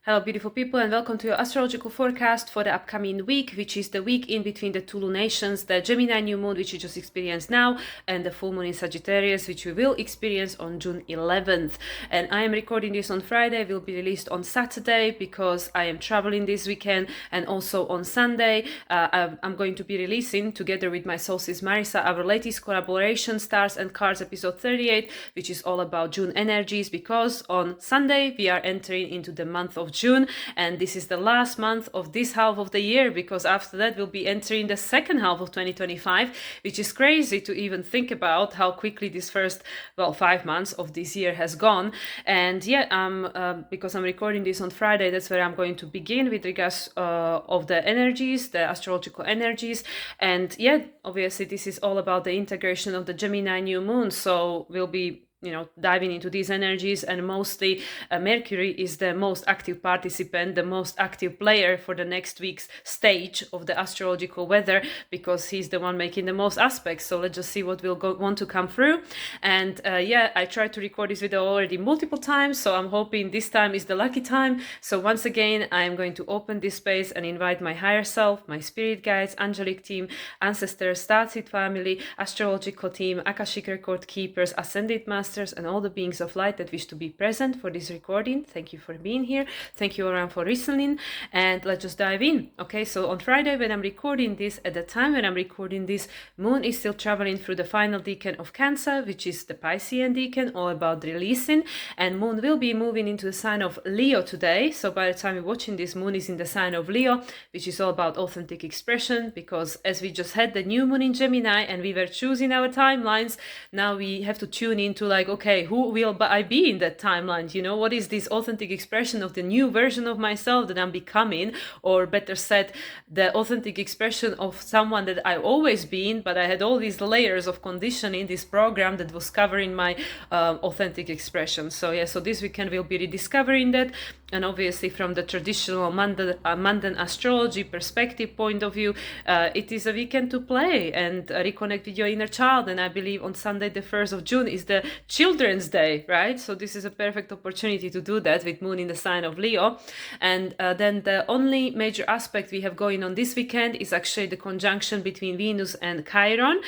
Hello beautiful people, and welcome to your astrological forecast for the upcoming week, which is the week in between the two lunations, the Gemini New Moon, which you just experienced now, and the full moon in Sagittarius, which we will experience on June 11th. And I am recording this on Friday, will be released on Saturday because I am traveling this weekend, and also on Sunday I'm going to be releasing, together with my soulsis Marisa, our latest collaboration, Stars and Cards episode 38, which is all about June energies, because on Sunday we are entering into the month of June, and this is the last month of this half of the year, because after that we'll be entering the second half of 2025, which is crazy to even think about how quickly this first 5 months of this year has gone. And because I'm recording this on Friday, that's where I'm going to begin with regards of the energies, the astrological energies. And obviously this is all about the integration of the Gemini New Moon, so we'll be diving into these energies, and mostly Mercury is the most active participant, the most active player for the next week's stage of the astrological weather, because he's the one making the most aspects. So let's just see what will want to come through. And I tried to record this video already multiple times, so I'm hoping this time is the lucky time. So once again, I am going to open this space and invite my higher self, my spirit guides, angelic team, ancestors, starseed family, astrological team, Akashic record keepers, ascended masters, and all the beings of light that wish to be present for this recording. Thank you for being here. Thank you around for listening, and let's just dive in. Okay, so on Friday, when I'm recording this, at the time when I'm recording this, Moon is still traveling through the final decan of Cancer, which is the Piscean decan, all about releasing, and Moon will be moving into the sign of Leo today. So by the time you're watching this, Moon is in the sign of Leo, which is all about authentic expression, because as we just had the new Moon in Gemini and we were choosing our timelines, now we have to tune into okay, who will I be in that timeline? What is this authentic expression of the new version of myself that I'm becoming, or better said, the authentic expression of someone that I've always been, but I had all these layers of conditioning, this program that was covering my authentic expression. So this weekend we'll be rediscovering that, and obviously from the traditional Mandan astrology perspective point of view, it is a weekend to play and reconnect with your inner child. And I believe on Sunday the 1st of June is the Children's Day, right? So this is a perfect opportunity to do that with Moon in the sign of Leo. And then the only major aspect we have going on this weekend is actually the conjunction between Venus and Chiron,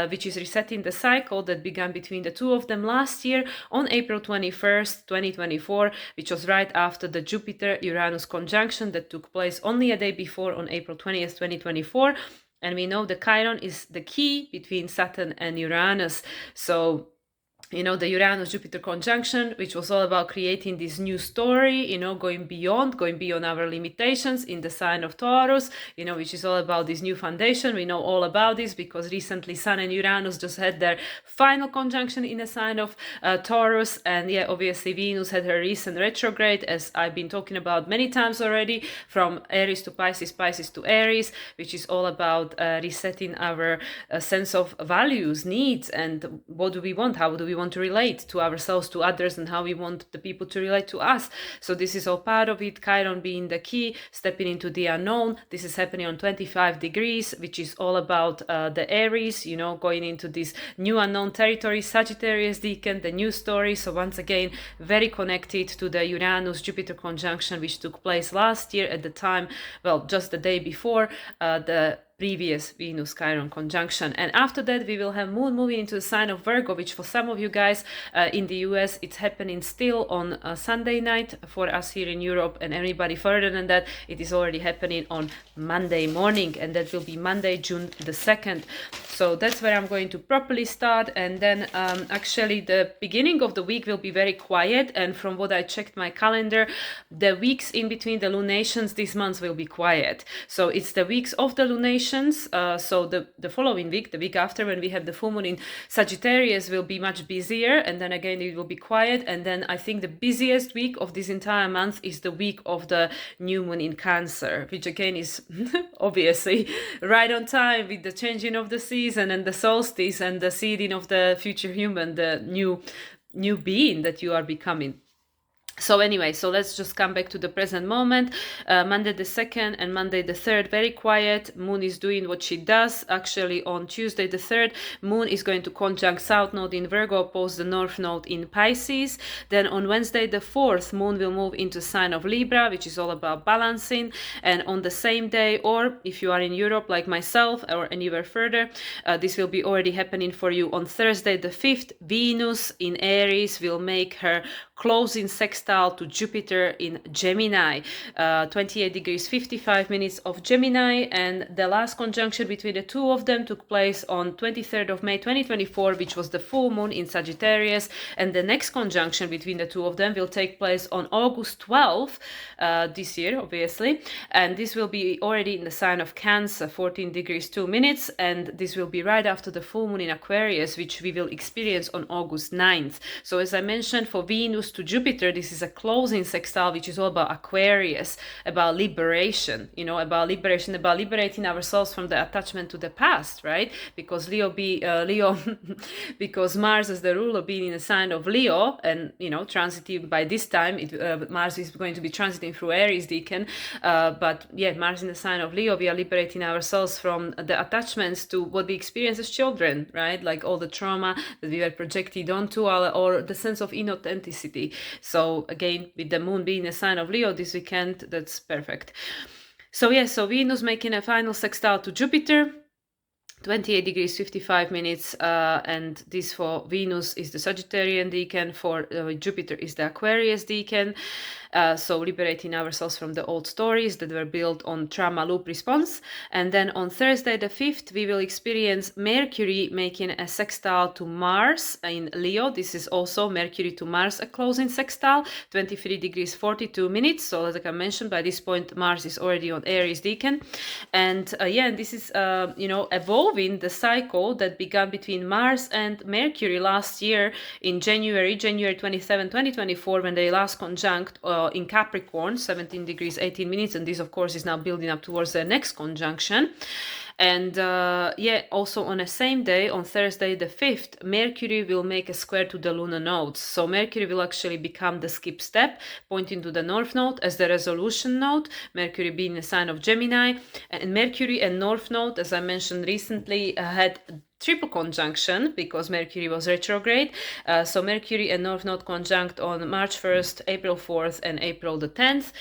which is resetting the cycle that began between the two of them last year on April 21st, 2024, which was right after the Jupiter-Uranus conjunction that took place only a day before on April 20th, 2024. And we know the Chiron is the key between Saturn and Uranus. So the Uranus-Jupiter conjunction, which was all about creating this new story, going beyond our limitations in the sign of Taurus, which is all about this new foundation. We know all about this because recently Sun and Uranus just had their final conjunction in the sign of Taurus. And obviously Venus had her recent retrograde, as I've been talking about many times already, from Aries to Pisces, Pisces to Aries, which is all about resetting our sense of values, needs, and what do we want, how do we want to relate to ourselves, to others, and how we want the people to relate to us. So this is all part of it. Chiron being the key, stepping into the unknown. This is happening on 25 degrees, which is all about the Aries, going into this new unknown territory. Sagittarius decan, the new story. So once again, very connected to the Uranus-Jupiter conjunction, which took place last year at the time, just the day before the previous Venus-Chiron conjunction. And after that, we will have Moon moving into the sign of Virgo, which for some of you guys in the US, it's happening still on Sunday night. For us here in Europe and everybody further than that, it is already happening on Monday morning, and that will be Monday, June the 2nd. So that's where I'm going to properly start. And then actually the beginning of the week will be very quiet. And from what I checked my calendar, the weeks in between the lunations this month will be quiet. So it's the weeks of the lunations. So the following week, the week after, when we have the full moon in Sagittarius, will be much busier, and then again it will be quiet. And then I think the busiest week of this entire month is the week of the new moon in Cancer, which again is obviously right on time with the changing of the season and the solstice and the seeding of the future human, the new being that you are becoming. So anyway, so let's just come back to the present moment. Monday the 2nd and Monday the 3rd, very quiet. Moon is doing what she does. Actually, on Tuesday the 3rd, Moon is going to conjunct South Node in Virgo, oppose the North Node in Pisces. Then on Wednesday the 4th, Moon will move into sign of Libra, which is all about balancing. And on the same day, or if you are in Europe like myself or anywhere further, this will be already happening for you on Thursday the 5th. Venus in Aries will make her closing sextile to Jupiter in Gemini, 28 degrees 55 minutes of Gemini, and the last conjunction between the two of them took place on 23rd of May 2024, which was the full moon in Sagittarius, and the next conjunction between the two of them will take place on August 12th this year, obviously, and this will be already in the sign of Cancer, 14 degrees 2 minutes, and this will be right after the full moon in Aquarius, which we will experience on August 9th. So as I mentioned, for Venus to Jupiter, this is a closing sextile, which is all about Aquarius, about liberation, about liberation, about liberating ourselves from the attachment to the past, right? Because Leo, because Mars as the ruler being in a sign of Leo, and transiting by this time, Mars is going to be transiting through Aries decan, but yeah, Mars in the sign of Leo, we are liberating ourselves from the attachments to what we experience as children, right? Like all the trauma that we were projected onto, or the sense of inauthenticity. So again, with the moon being a sign of Leo this weekend, that's perfect. So yeah, so Venus making a final sextile to Jupiter, 28 degrees 55 minutes, and this for Venus is the Sagittarian decan, for Jupiter is the Aquarius decan. So liberating ourselves from the old stories that were built on trauma loop response. And then on Thursday the 5th, we will experience Mercury making a sextile to Mars in Leo. This is also Mercury to Mars, a closing sextile, 23 degrees 42 minutes. So like I mentioned, by this point, Mars is already on Aries decan. And yeah, this is, evolving the cycle that began between Mars and Mercury last year in January 27, 2024, when they last conjunct in Capricorn, 17 degrees 18 minutes, and this of course is now building up towards the next conjunction. And yeah, also on the same day, on Thursday the 5th, Mercury will make a square to the lunar nodes. So Mercury will actually become the skip step, pointing to the North Node as the resolution node, Mercury being a sign of Gemini. And Mercury and North Node, as I mentioned recently, had triple conjunction because Mercury was retrograde. So Mercury and North Node conjunct on March 1st, April 4th, and April the 10th.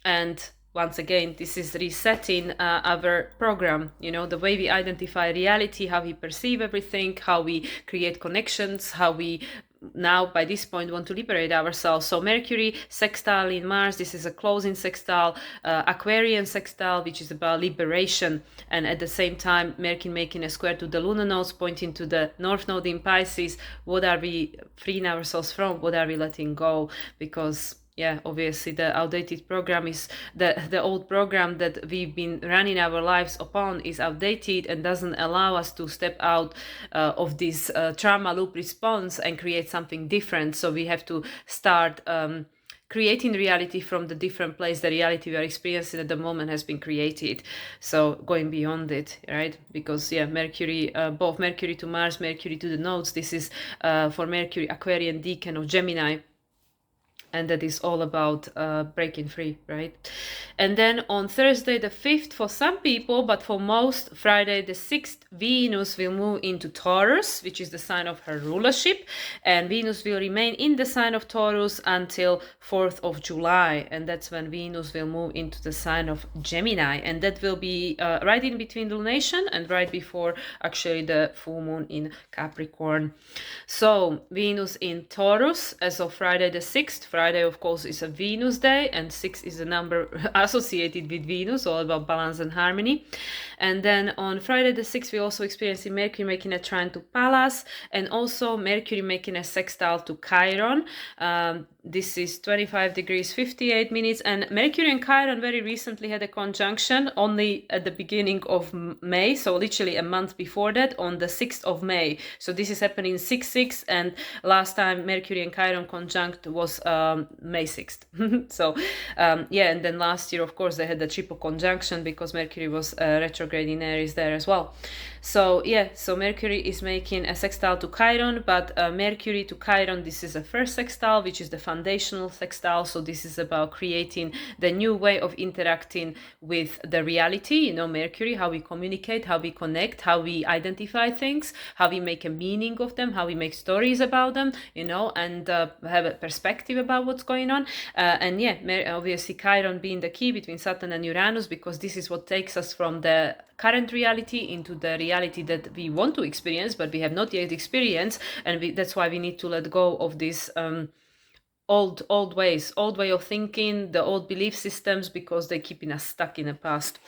And once again, this is resetting our program, the way we identify reality, how we perceive everything, how we create connections, how we now by this point want to liberate ourselves. So Mercury sextile in Mars, this is a closing sextile, Aquarian sextile, which is about liberation, and at the same time Mercury making a square to the lunar nodes, pointing to the North Node in Pisces. What are we freeing ourselves from? What are we letting go? Because yeah, obviously the outdated program is the old program that we've been running our lives upon is outdated and doesn't allow us to step out of this trauma loop response and create something different. So we have to start creating reality from the different place the reality we are experiencing at the moment has been created. So going beyond it, right? Because yeah, Mercury, both Mercury to Mars, Mercury to the nodes, this is for Mercury Aquarian decan of Gemini. And that is all about breaking free, right? And then on Thursday the 5th, for some people, but for most, Friday the 6th, Venus will move into Taurus, which is the sign of her rulership. And Venus will remain in the sign of Taurus until 4th of July. And that's when Venus will move into the sign of Gemini. And that will be right in between lunation and right before actually the full moon in Capricorn. So Venus in Taurus as of Friday the 6th. Friday, of course, is a Venus day, and 6 is a number associated with Venus, all about balance and harmony. And then on Friday the 6th, we also experiencing Mercury making a trine to Pallas, and also Mercury making a sextile to Chiron. This is 25 degrees 58 minutes, and Mercury and Chiron very recently had a conjunction only at the beginning of May, so literally a month before that, on the 6th of May. So this is happening 6/6, and last time Mercury and Chiron conjunct was May 6th. So yeah, and then last year, of course, they had the triple conjunction because Mercury was retrograde in Aries there as well. So yeah, so Mercury is making a sextile to Chiron, but Mercury to Chiron, this is a first sextile, which is the foundational sextile. So this is about creating the new way of interacting with the reality, you know, Mercury, how we communicate, how we connect, how we identify things, how we make a meaning of them, how we make stories about them, you know, and have a perspective about what's going on. And yeah, obviously Chiron being the key between Saturn and Uranus, because this is what takes us from the current reality into the reality that we want to experience but we have not yet experienced, and that's why we need to let go of this old ways, old way of thinking, the old belief systems, because they're keeping us stuck in the past.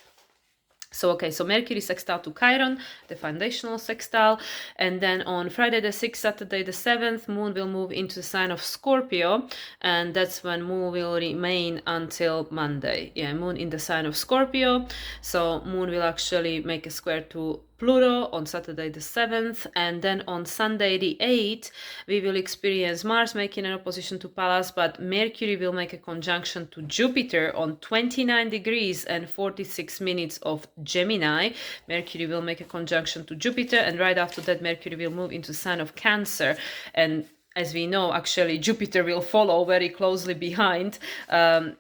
So okay, so Mercury sextile to Chiron, the foundational sextile, and then on Friday the 6th, Saturday the 7th, Moon will move into the sign of Scorpio, and that's when Moon will remain until Monday. Yeah, Moon in the sign of Scorpio, so Moon will actually make a square to Pluto on Saturday the 7th, and then on Sunday the 8th, we will experience Mars making an opposition to Pallas, but Mercury will make a conjunction to Jupiter on 29 degrees and 46 minutes of Gemini. Mercury will make a conjunction to Jupiter, and right after that, Mercury will move into sign of Cancer, and as we know, actually, Jupiter will follow very closely behind,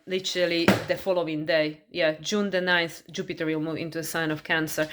literally the following day. Yeah, June the 9th, Jupiter will move into a sign of Cancer.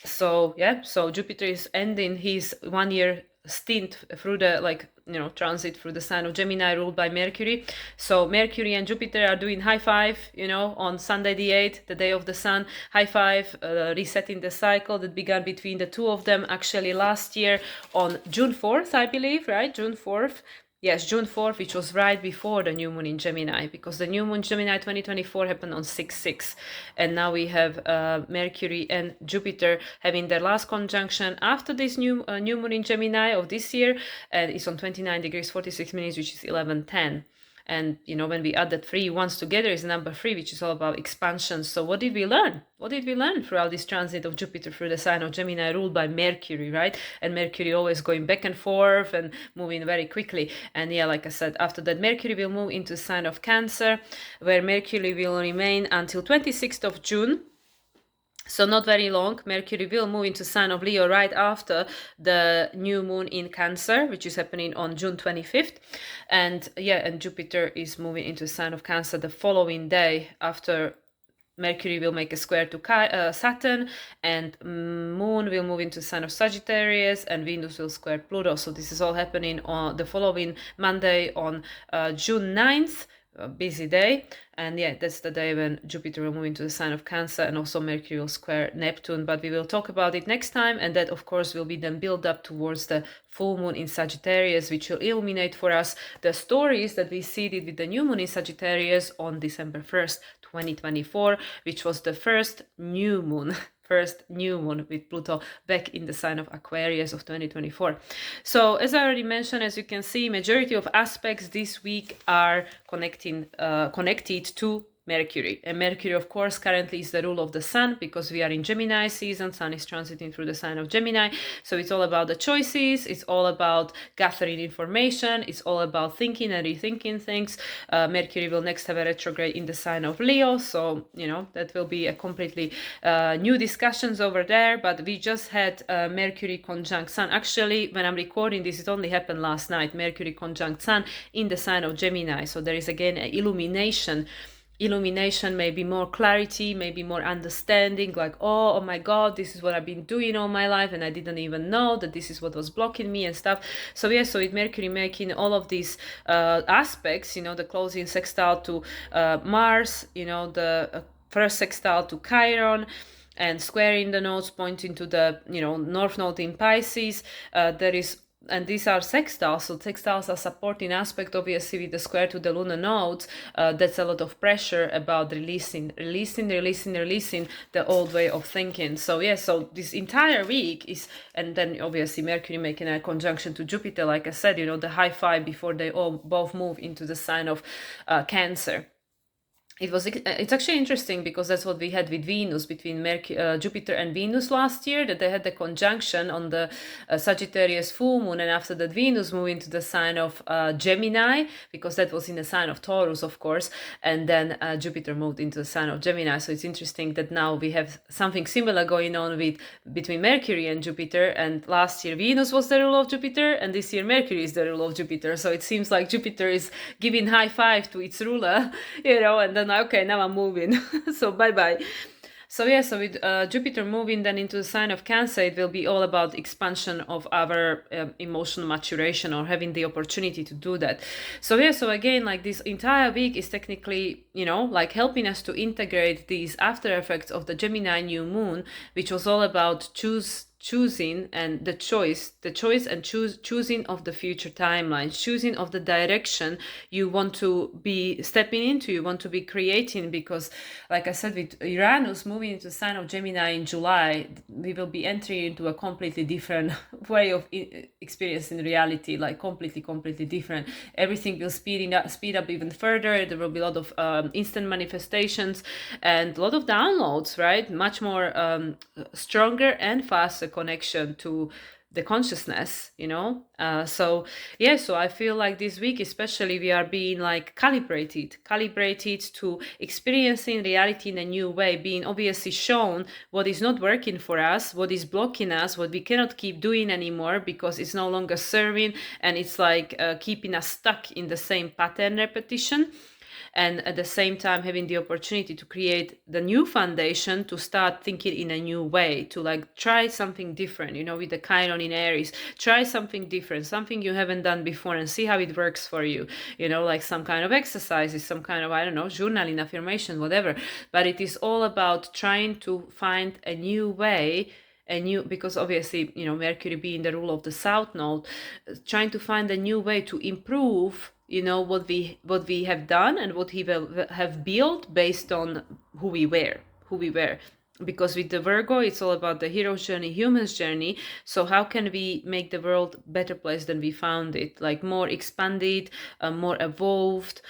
So yeah, so Jupiter is ending his 1 year stint through the transit through the sign of Gemini ruled by Mercury. So Mercury and Jupiter are doing high five, on Sunday the 8th, the day of the sun. High five, resetting the cycle that began between the two of them actually last year on June 4th, I believe, right? June 4th. Yes, June 4th, which was right before the new moon in Gemini, because the new moon Gemini 2024 happened on 6/6. And now we have Mercury and Jupiter having their last conjunction after this new moon in Gemini of this year. And it's on 29 degrees 46 minutes, which is 11:10. And, when we add that 3 ones together is number 3, which is all about expansion. So what did we learn? What did we learn throughout this transit of Jupiter through the sign of Gemini ruled by Mercury, right? And Mercury always going back and forth and moving very quickly. And yeah, like I said, after that, Mercury will move into sign of Cancer, where Mercury will remain until 26th of June. So not very long. Mercury will move into sign of Leo right after the new moon in Cancer, which is happening on June 25th. And Jupiter is moving into sign of Cancer the following day after Mercury will make a square to Saturn, and Moon will move into sign of Sagittarius, and Venus will square Pluto. So this is all happening on the following Monday on June 9th. A busy day, and yeah, that's the day when Jupiter will move into the sign of Cancer, and also Mercury will square Neptune, but we will talk about it next time, and that of course will be then build up towards the full moon in Sagittarius, which will illuminate for us the stories that we seeded with the new moon in Sagittarius on December 1st 2024, which was the first new moon with Pluto back in the sign of Aquarius of 2024. So as I already mentioned, as you can see, majority of aspects this week are connected to Mercury. And Mercury, of course, currently is the rule of the sun, because we are in Gemini season. Sun is transiting through the sign of Gemini. So it's all about the choices. It's all about gathering information. It's all about thinking and rethinking things. Mercury will next have a retrograde in the sign of Leo. So, that will be a completely new discussions over there. But we just had Mercury conjunct Sun. Actually, when I'm recording this, it only happened last night. Mercury conjunct Sun in the sign of Gemini. So there is again an illumination, maybe more clarity, maybe more understanding, like, oh my God, this is what I've been doing all my life, and I didn't even know that this is what was blocking me and stuff. So yeah, so with Mercury making all of these aspects, the closing sextile to Mars, the first sextile to Chiron, and squaring the nodes pointing to the North Node in Pisces, and these are sextiles, so sextiles are supporting aspect, obviously, with the square to the lunar nodes. That's a lot of pressure about releasing the old way of thinking. So yeah, so this entire week is, and then obviously Mercury making a conjunction to Jupiter, like I said, the high five before they all both move into the sign of Cancer. it's actually interesting because that's what we had with Venus, between Jupiter and Venus last year, that they had the conjunction on the Sagittarius full moon, and after that Venus moved into the sign of Gemini, because that was in the sign of Taurus, of course, and then Jupiter moved into the sign of Gemini. So it's interesting that now we have something similar going on with between Mercury and Jupiter, and last year Venus was the ruler of Jupiter, and this year Mercury is the ruler of Jupiter. So it seems like Jupiter is giving high five to its ruler, and then okay, now I'm moving. So bye bye. So yeah, so with Jupiter moving then into the sign of Cancer, it will be all about expansion of our emotional maturation, or having the opportunity to do that. So yeah, so again, like this entire week is technically, like helping us to integrate these after effects of the Gemini New Moon, which was all about choosing and the choice and choosing of the future timelines, choosing of the direction you want to be stepping into, you want to be creating. Because like I said, with Uranus moving into the sign of Gemini in July, we will be entering into a completely different way of experiencing reality, like completely different. Everything will speed up even further. There will be a lot of instant manifestations and a lot of downloads, right? Much more stronger and faster connection to the consciousness, so I feel like this week especially we are being like calibrated to experiencing reality in a new way, being obviously shown what is not working for us, what is blocking us, what we cannot keep doing anymore because it's no longer serving, and it's like keeping us stuck in the same pattern repetition. And at the same time having the opportunity to create the new foundation, to start thinking in a new way, to like try something different, with the Chiron in Aries, try something different, something you haven't done before, and see how it works for you, like some kind of exercises, some kind of, I don't know, journaling, affirmation, whatever. But it is all about trying to find a new way, because obviously, Mercury being the rule of the south node, trying to find a new way to improve, what we have done and what we have built based on who we were. Because with the Virgo, it's all about the hero's journey, human's journey. So how can we make the world a better place than we found it? Like more expanded, more evolved,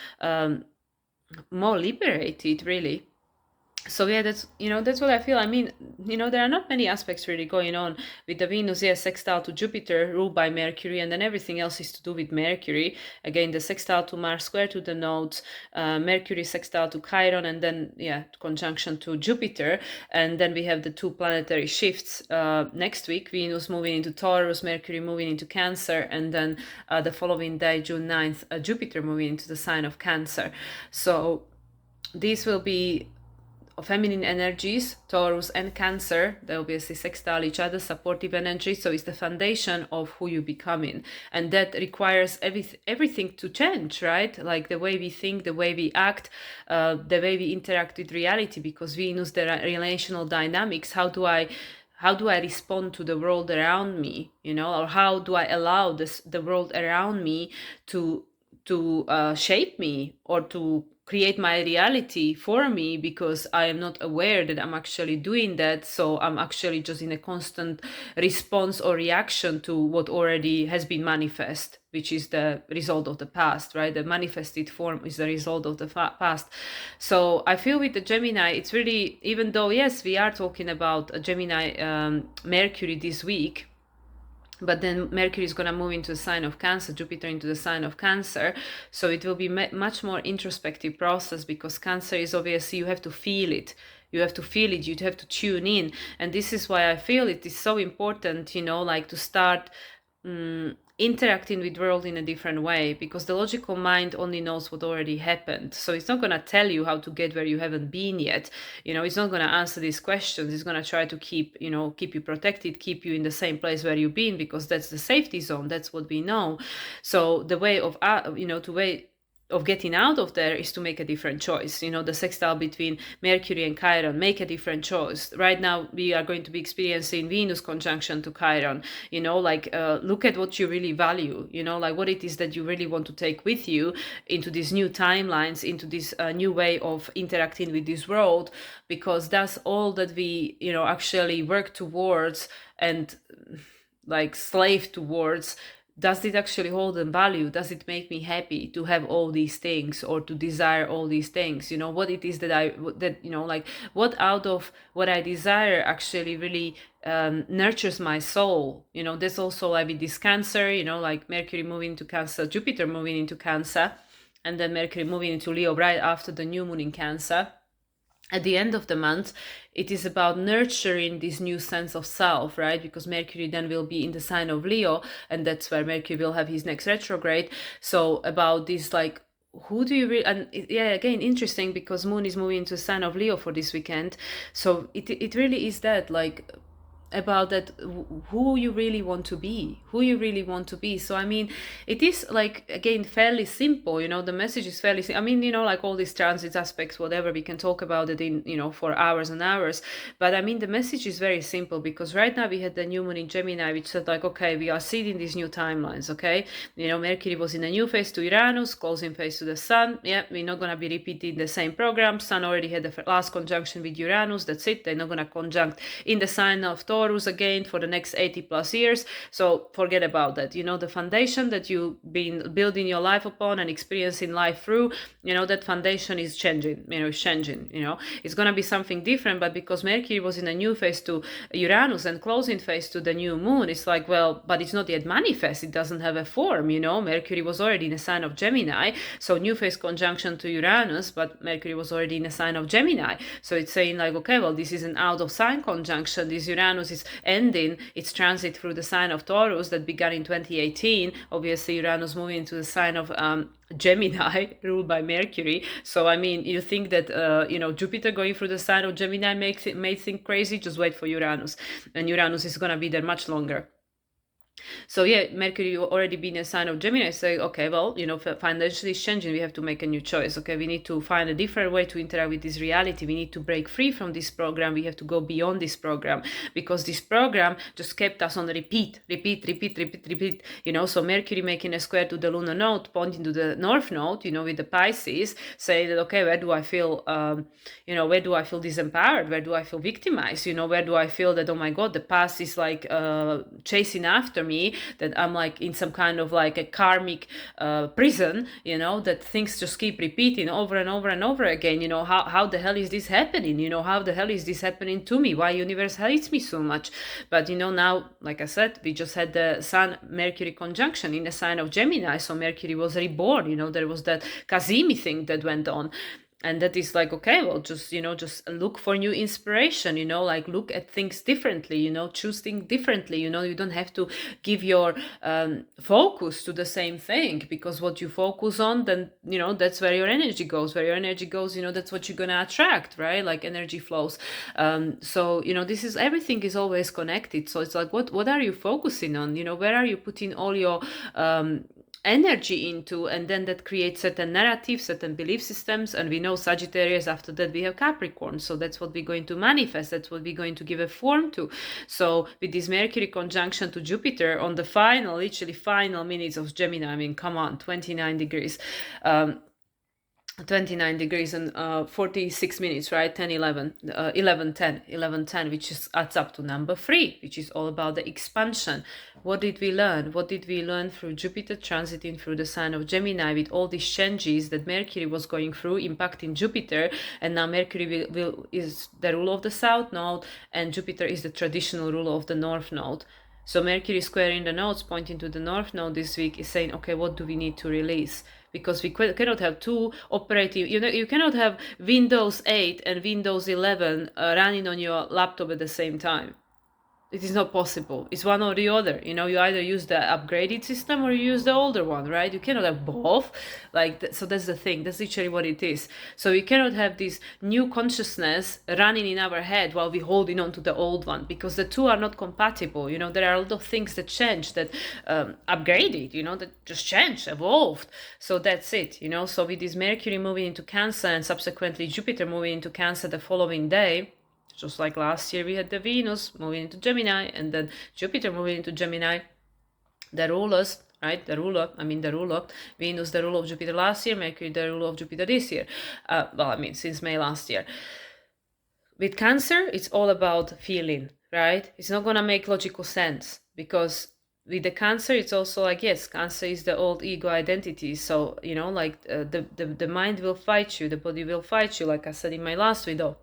more liberated, really. So yeah, that's what I feel. I mean, there are not many aspects really going on with the Venus, sextile to Jupiter, ruled by Mercury, and then everything else is to do with Mercury. Again, the sextile to Mars, square to the nodes, Mercury sextile to Chiron, and then conjunction to Jupiter. And then we have the two planetary shifts next week: Venus moving into Taurus, Mercury moving into Cancer, and then the following day, June 9th, Jupiter moving into the sign of Cancer. So these will be feminine energies, Taurus and Cancer. They obviously sextile each other, supportive energy. So it's the foundation of who you're becoming, and that requires everything to change, right? Like the way we think, the way we act, the way we interact with reality. Because Venus, the relational dynamics. How do I respond to the world around me, or how do I allow the world around me to shape me, or to create my reality for me, because I am not aware that I'm actually doing that. So I'm actually just in a constant response or reaction to what already has been manifest, which is the result of the past, right? The manifested form is the result of the past. So I feel with the Gemini, it's really, even though, yes, we are talking about a Gemini Mercury this week, but then Mercury is going to move into the sign of Cancer, Jupiter into the sign of Cancer. So it will be much more introspective process, because Cancer is obviously, you have to feel it. You have to feel it, you have to tune in. And this is why I feel it is so important, like to start interacting with world in a different way, because the logical mind only knows what already happened. So it's not going to tell you how to get where you haven't been yet. It's not going to answer these questions. It's going to try to keep you protected, keep you in the same place where you've been, because that's the safety zone. That's what we know. So the way of getting out of there is to make a different choice. The sextile between Mercury and Chiron, make a different choice. Right now we are going to be experiencing Venus conjunction to Chiron. Look at what you really value, like what it is that you really want to take with you into these new timelines, into this new way of interacting with this world, because that's all that we actually work towards and like slave towards does it actually hold in value? Does it make me happy to have all these things or to desire all these things? What it is that what out of what I desire actually really nurtures my soul. There's also like with this Cancer, like Mercury moving into Cancer, Jupiter moving into Cancer, and then Mercury moving into Leo right after the new moon in Cancer. At the end of the month, it is about nurturing this new sense of self, right? Because Mercury then will be in the sign of Leo, and that's where Mercury will have his next retrograde. So about this, like, who do you really, and yeah, again, interesting, because Moon is moving into the sign of Leo for this weekend. So it really is that, like, about that, who you really want to be, so I mean, it is like, again, fairly simple. The message is fairly I mean, like all these transit aspects, whatever, we can talk about it in for hours and hours, but I mean the message is very simple, because right now we had the new moon in Gemini, which said like, okay, we are seeing these new timelines. Okay, Mercury was in a new phase to Uranus, closing phase to the Sun. Yeah, we're not going to be repeating the same program. Sun already had the last conjunction with Uranus, that's it. They're not going to conjunct in the sign of Taurus again for the next 80 plus years. So forget about that. The foundation that you've been building your life upon and experiencing life through, that foundation is changing. It's going to be something different, but because Mercury was in a new phase to Uranus and closing phase to the new moon, it's like, well, but it's not yet manifest. It doesn't have a form. Mercury was already in a sign of Gemini. So new phase conjunction to Uranus, but Mercury was already in a sign of Gemini. So it's saying like, okay, well, this is an out of sign conjunction. This Uranus is ending its transit through the sign of Taurus that began in 2018. Obviously, Uranus moving into the sign of Gemini, ruled by Mercury. So I mean, you think that Jupiter going through the sign of Gemini may think crazy? Just wait for Uranus, and Uranus is gonna be there much longer. So yeah, Mercury already being a sign of Gemini, say, okay, well, financially is changing. We have to make a new choice. Okay, we need to find a different way to interact with this reality. We need to break free from this program. We have to go beyond this program, because this program just kept us on repeat. So Mercury making a square to the lunar node, pointing to the north node, with the Pisces, saying that, okay, where do I feel, where do I feel disempowered? Where do I feel victimized? Where do I feel that, oh my God, the past is like chasing after me, that I'm like in some kind of like a karmic prison, that things just keep repeating over and over and over again. How the hell is this happening? How the hell is this happening to me? Why universe hates me so much? But now, like I said, we just had the Sun Mercury conjunction in the sign of Gemini, so Mercury was reborn. There was that Kazimi thing that went on. And that is like, okay, well, just look for new inspiration, like look at things differently, choose things differently. You don't have to give your focus to the same thing, because what you focus on, then that's where your energy goes. That's what you're gonna attract, right? Like energy flows. So this is, everything is always connected. So it's like, what are you focusing on? Where are you putting all your energy into? And then that creates certain narratives, certain belief systems. And we know Sagittarius, after that we have Capricorn, so that's what we're going to manifest, that's what we're going to give a form to. So with this Mercury conjunction to Jupiter on the literally final minutes of Gemini, I mean, come on, 29 degrees, 29 degrees and 46 minutes, right? 10, 11, 11, 10, 11, 10, which is adds up to number 3, which is all about the expansion. What did we learn? What did we learn through Jupiter transiting through the sign of Gemini, with all these changes that Mercury was going through, impacting Jupiter? And now Mercury is the ruler of the south node, and Jupiter is the traditional ruler of the north node. So Mercury squaring the nodes, pointing to the north node this week, is saying, okay, what do we need to release? Because we cannot have two operating, you cannot have Windows 8 and Windows 11 running on your laptop at the same time. It is not possible. It's one or the other. You either use the upgraded system or you use the older one, right? You cannot have both. So that's the thing. That's literally what it is. So we cannot have this new consciousness running in our head while we're holding on to the old one, because the two are not compatible. There are a lot of things that change, that upgraded, that just changed, evolved. So that's it, So with this Mercury moving into Cancer and subsequently Jupiter moving into Cancer the following day, just like last year we had the Venus moving into Gemini and then Jupiter moving into Gemini, the rulers, right? The ruler, Venus the ruler of Jupiter last year, Mercury the ruler of Jupiter this year. Since May last year. With Cancer, it's all about feeling, right? It's not gonna make logical sense, because with the Cancer, it's also like, yes, Cancer is the old ego identity. So, you know, like the mind will fight you, the body will fight you, like I said in my last video,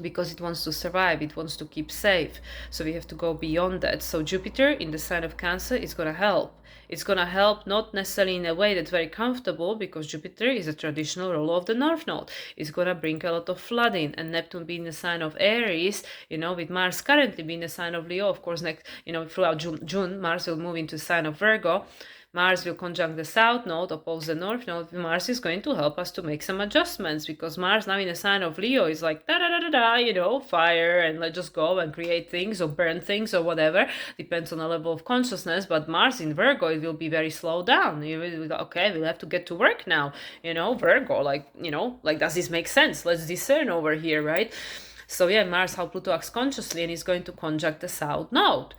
because it wants to survive, it wants to keep safe. So we have to go beyond that. So Jupiter in the sign of Cancer is going to help. It's going to help not necessarily in a way that's very comfortable, because Jupiter is a traditional ruler of the North Node. It's going to bring a lot of flooding, and Neptune being the sign of Aries, you know, with Mars currently being the sign of Leo, of course, next, you know, throughout June, Mars will move into the sign of Virgo. Mars will conjunct the South Node, oppose the North Node. Mars is going to help us to make some adjustments, because Mars now in the sign of Leo is like da da da da da, you know, fire, and let's just go and create things or burn things or whatever. Depends on the level of consciousness. But Mars in Virgo, it will be very slowed down. You will, okay, we'll have to get to work now. You know, Virgo, like, you know, like, does this make sense? Let's discern over here, right? So yeah, Mars, how Pluto acts consciously, and is going to conjunct the South Node.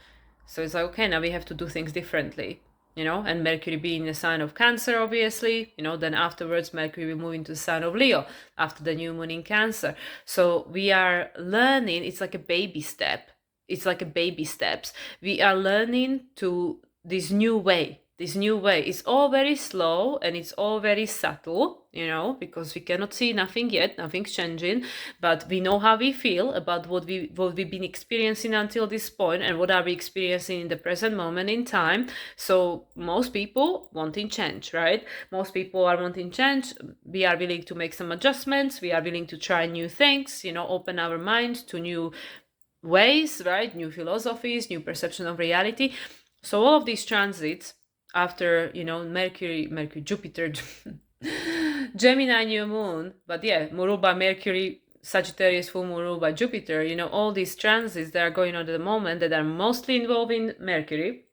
So it's like, okay, now we have to do things differently. You know, and Mercury being the sign of Cancer, obviously, you know, then afterwards Mercury will move into the sign of Leo after the new moon in Cancer. So we are learning, it's like a baby step. It's like a baby steps. We are learning to this new way. This new way is all very slow, and it's all very subtle, you know, because we cannot see nothing yet, nothing's changing, but we know how we feel about what we've been experiencing until this point, and what are we experiencing in the present moment in time. So most people wanting change, right? Most people are wanting change. We are willing to make some adjustments. We are willing to try new things, you know, open our mind to new ways, right? New philosophies, new perception of reality. So all of these transits after, you know, Mercury, Jupiter, Gemini New Moon, but yeah, ruled by Mercury, Sagittarius Full Moon ruled by Jupiter, you know, all these transits that are going on at the moment that are mostly involving Mercury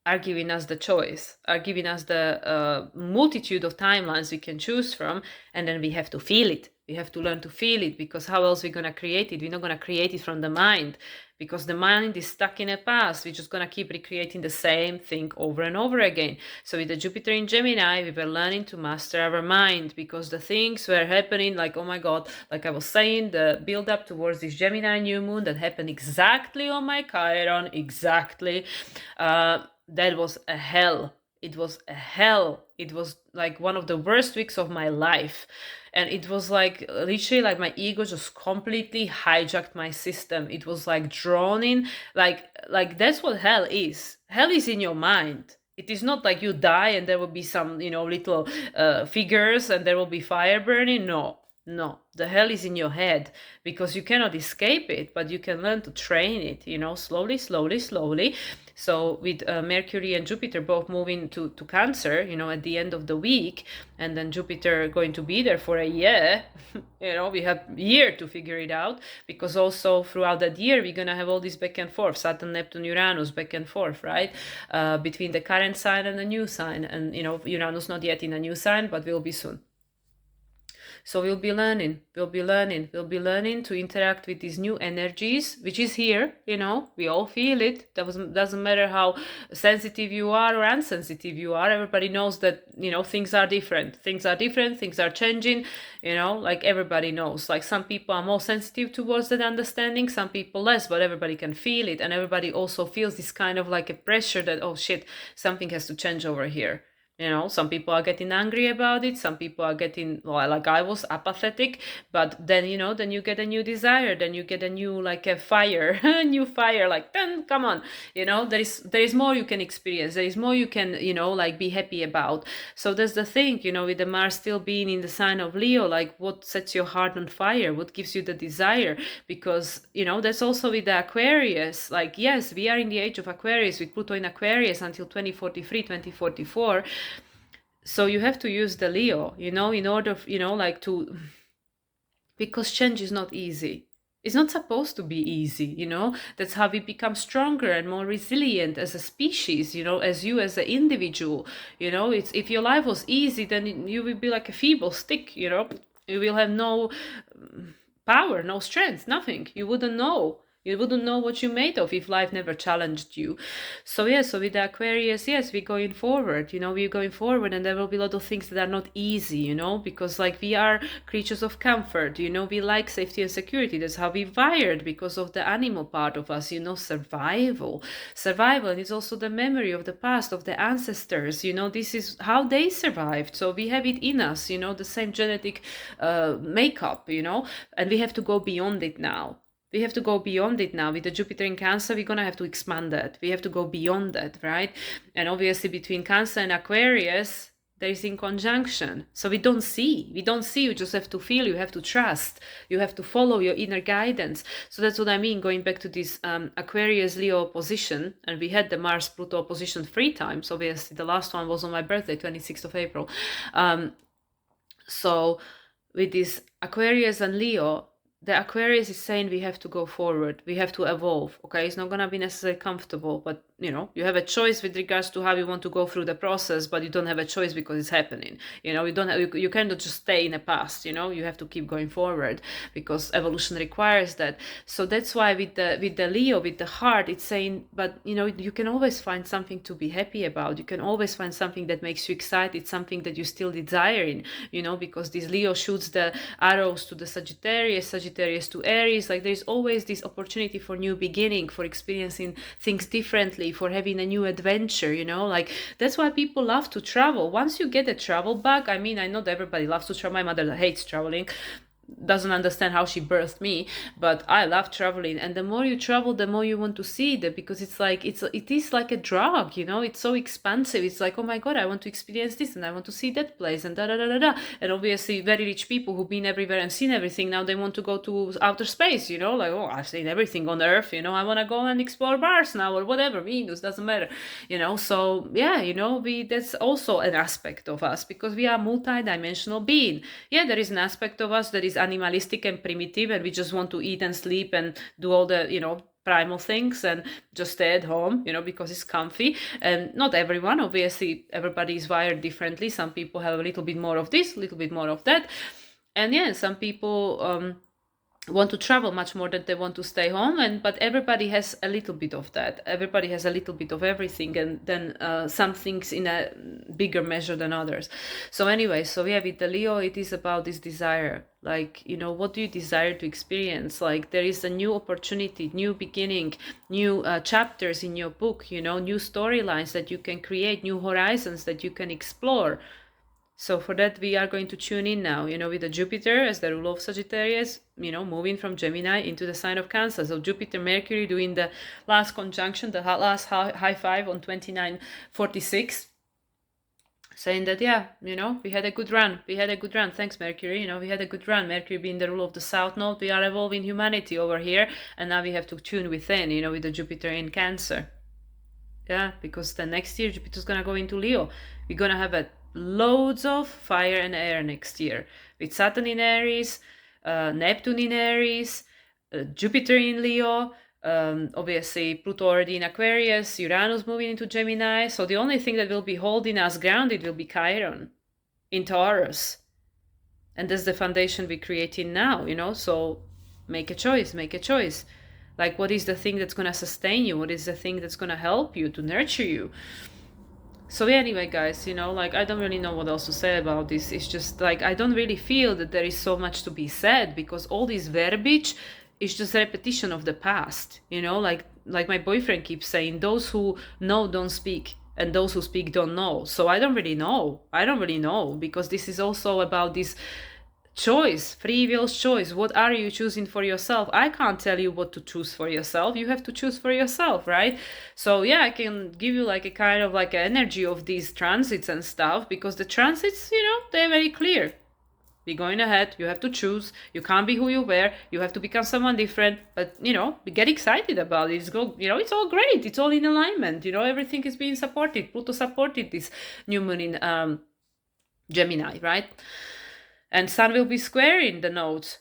are giving us the choice, are giving us the multitude of timelines we can choose from, and then we have to feel it. We have to learn to feel it, because how else are we going to create it? We're not going to create it from the mind, because the mind is stuck in the past. We're just going to keep recreating the same thing over and over again. So with the Jupiter in Gemini, we were learning to master our mind, because the things were happening like, oh my God, like I was saying, the build up towards this Gemini new moon that happened exactly on my Chiron, exactly. That was a hell. It was a hell. It was like one of the worst weeks of my life. And it was like literally like my ego just completely hijacked my system. It was like drawn in, like that's what hell is. Hell is in your mind. It is not like you die and there will be some, you know, little figures and there will be fire burning. No, the hell is in your head, because you cannot escape it, but you can learn to train it, you know, slowly. So with Mercury and Jupiter both moving to Cancer, you know, at the end of the week, and then Jupiter going to be there for a year, you know, we have a year to figure it out, because also throughout that year, we're going to have all this back and forth, Saturn, Neptune, Uranus, back and forth, right? Between the current sign and the new sign. And, you know, Uranus not yet in a new sign, but will be soon. So we'll be learning to interact with these new energies, which is here, you know, we all feel it. Doesn't matter how sensitive you are or insensitive you are. Everybody knows that, you know, things are different, things are changing, you know, like everybody knows. Like some people are more sensitive towards that understanding, some people less, but everybody can feel it. And everybody also feels this kind of like a pressure that, oh shit, something has to change over here. You know, some people are getting angry about it. Some people are getting, well, like I was, apathetic. But then, you know, then you get a new desire. Then you get a new, like a fire, a new fire. Like, then come on, you know, there is more you can experience. There is more you can, you know, like be happy about. So that's the thing, you know, with the Mars still being in the sign of Leo, like what sets your heart on fire? What gives you the desire? Because, you know, that's also with the Aquarius. Like, yes, we are in the age of Aquarius with Pluto in Aquarius until 2043, 2044. So you have to use the Leo, you know, in order, you know, like to, because change is not easy. It's not supposed to be easy, you know. That's how we become stronger and more resilient as a species, you know, as you as an individual. You know, it's, if your life was easy, then you will be like a feeble stick, you know. You will have no power, no strength, nothing. You wouldn't know. You wouldn't know what you're made of if life never challenged you. So yeah, so with the Aquarius, yes, we're going forward, we're going forward, and there will be a lot of things that are not easy, because like we are creatures of comfort, we like safety and security. That's how we wired because of the animal part of us, survival. Survival, and it's also the memory of the past, of the ancestors, this is how they survived. So we have it in us, the same genetic makeup, and we have to go beyond it now. We have to go beyond it now. With the Jupiter in Cancer, we're going to have to expand that. We have to go beyond that, right? And obviously between Cancer and Aquarius, there is in conjunction. So we don't see. You just have to feel. You have to trust. You have to follow your inner guidance. So that's what I mean, going back to this Aquarius-Leo opposition. And we had the Mars-Pluto opposition 3 times. Obviously, the last one was on my birthday, 26th of April. So with this Aquarius and Leo, the Aquarius is saying we have to go forward, we have to evolve. Okay, it's not going to be necessarily comfortable, but you have a choice with regards to how you want to go through the process, but you don't have a choice because it's happening. You cannot just stay in the past. You have to keep going forward because evolution requires that. So that's why with the Leo, with the heart, it's saying, but you can always find something to be happy about. You can always find something that makes you excited, something that you still desiring. Because this Leo shoots the arrows to the Sagittarius to Aries. Like there's always this opportunity for new beginning, for experiencing things differently, for having a new adventure, like that's why people love to travel. Once you get a travel bug, I mean, I know that everybody loves to travel. My mother hates traveling, doesn't understand how she birthed me, but I love traveling. And the more you travel, the more you want to see that, because it is like a drug, it's so expansive. It's like, oh my god, I want to experience this and I want to see that place and da da da da da. And obviously very rich people who've been everywhere and seen everything, now they want to go to outer space, like, oh, I've seen everything on Earth, I want to go and explore Mars now, or whatever, Venus, doesn't matter, so yeah, that's also an aspect of us, because we are multi-dimensional being. Yeah, there is an aspect of us that is animalistic and primitive, and we just want to eat and sleep and do all the primal things and just stay at home, because it's comfy. And not everyone, obviously everybody is wired differently. Some people have a little bit more of this, a little bit more of that, and yeah, some people want to travel much more than they want to stay home. But everybody has a little bit of that. Everybody has a little bit of everything, and then some things in a bigger measure than others. So anyway, so yeah, with the Leo, it is about this desire. Like, what do you desire to experience? Like, there is a new opportunity, new beginning, new chapters in your book, new storylines that you can create, new horizons that you can explore. So for that, we are going to tune in now, with the Jupiter as the ruler of Sagittarius, moving from Gemini into the sign of Cancer. So Jupiter, Mercury doing the last conjunction, the last high five on 2946, saying that, yeah, we had a good run. Thanks, Mercury. We had a good run. Mercury being the ruler of the South Node, we are evolving humanity over here. And now we have to tune within, with the Jupiter in Cancer. Yeah, because the next year, Jupiter's going to go into Leo. We're going to have loads of fire and air next year, with Saturn in Aries, Neptune in Aries, Jupiter in Leo, obviously Pluto already in Aquarius, Uranus moving into Gemini. So the only thing that will be holding us grounded will be Chiron in Taurus, and that's the foundation we're creating now. So make a choice. Like, what is the thing that's going to sustain you? What is the thing that's going to help you, to nurture you? So anyway, guys, like, I don't really know what else to say about this. It's just like, I don't really feel that there is so much to be said, because all this verbiage is just a repetition of the past, like my boyfriend keeps saying, those who know don't speak, and those who speak don't know. So I don't really know, because this is also about this choice, free will's choice. What are you choosing for yourself? I can't tell you what to choose for yourself. You have to choose for yourself, right? So yeah, I can give you like a kind of like an energy of these transits and stuff, because the transits, they're very clear. We're going ahead. You have to choose. You can't be who you were. You have to become someone different. But get excited about it. It's all great. It's all in alignment. Everything is being supported. Pluto supported this new moon in Gemini, right? And Sun will be squaring the nodes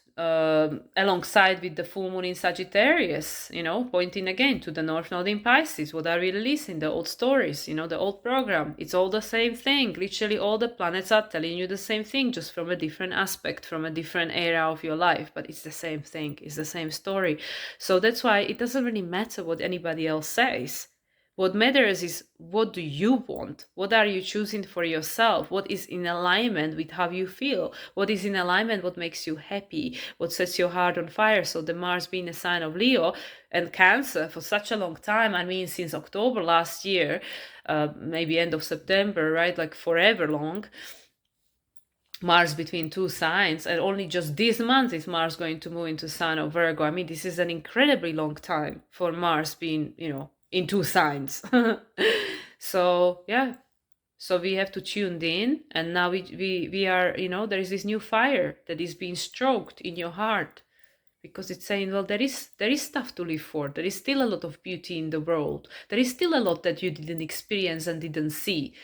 alongside with the full moon in Sagittarius, pointing again to the North Node in Pisces. What are we releasing? The old stories, the old program. It's all the same thing. Literally all the planets are telling you the same thing, just from a different aspect, from a different era of your life, but it's the same thing. It's the same story. So that's why it doesn't really matter what anybody else says. What matters is, what do you want? What are you choosing for yourself? What is in alignment with how you feel? What is in alignment? What makes you happy? What sets your heart on fire? So the Mars being a sign of Leo and Cancer for such a long time, I mean, since October last year, maybe end of September, right? Like forever long. Mars between two signs, and only just this month is Mars going to move into sign of Virgo. I mean, this is an incredibly long time for Mars being, in two signs. So yeah, so we have to tune in, and now we are, there is this new fire that is being stroked in your heart, because it's saying, well, there is stuff to live for. There is still a lot of beauty in the world. There is still a lot that you didn't experience and didn't see.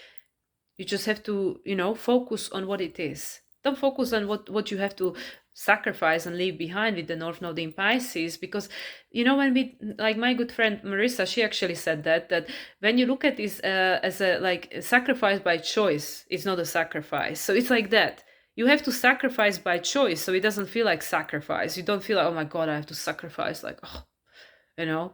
You just have to, focus on what it is. Don't focus on what you have to sacrifice and leave behind with the North Node in Pisces, because, when we, like my good friend Marissa, she actually said that when you look at this as a sacrifice by choice, it's not a sacrifice. So it's like that. You have to sacrifice by choice, so it doesn't feel like sacrifice. You don't feel like, oh my God, I have to sacrifice, like, oh,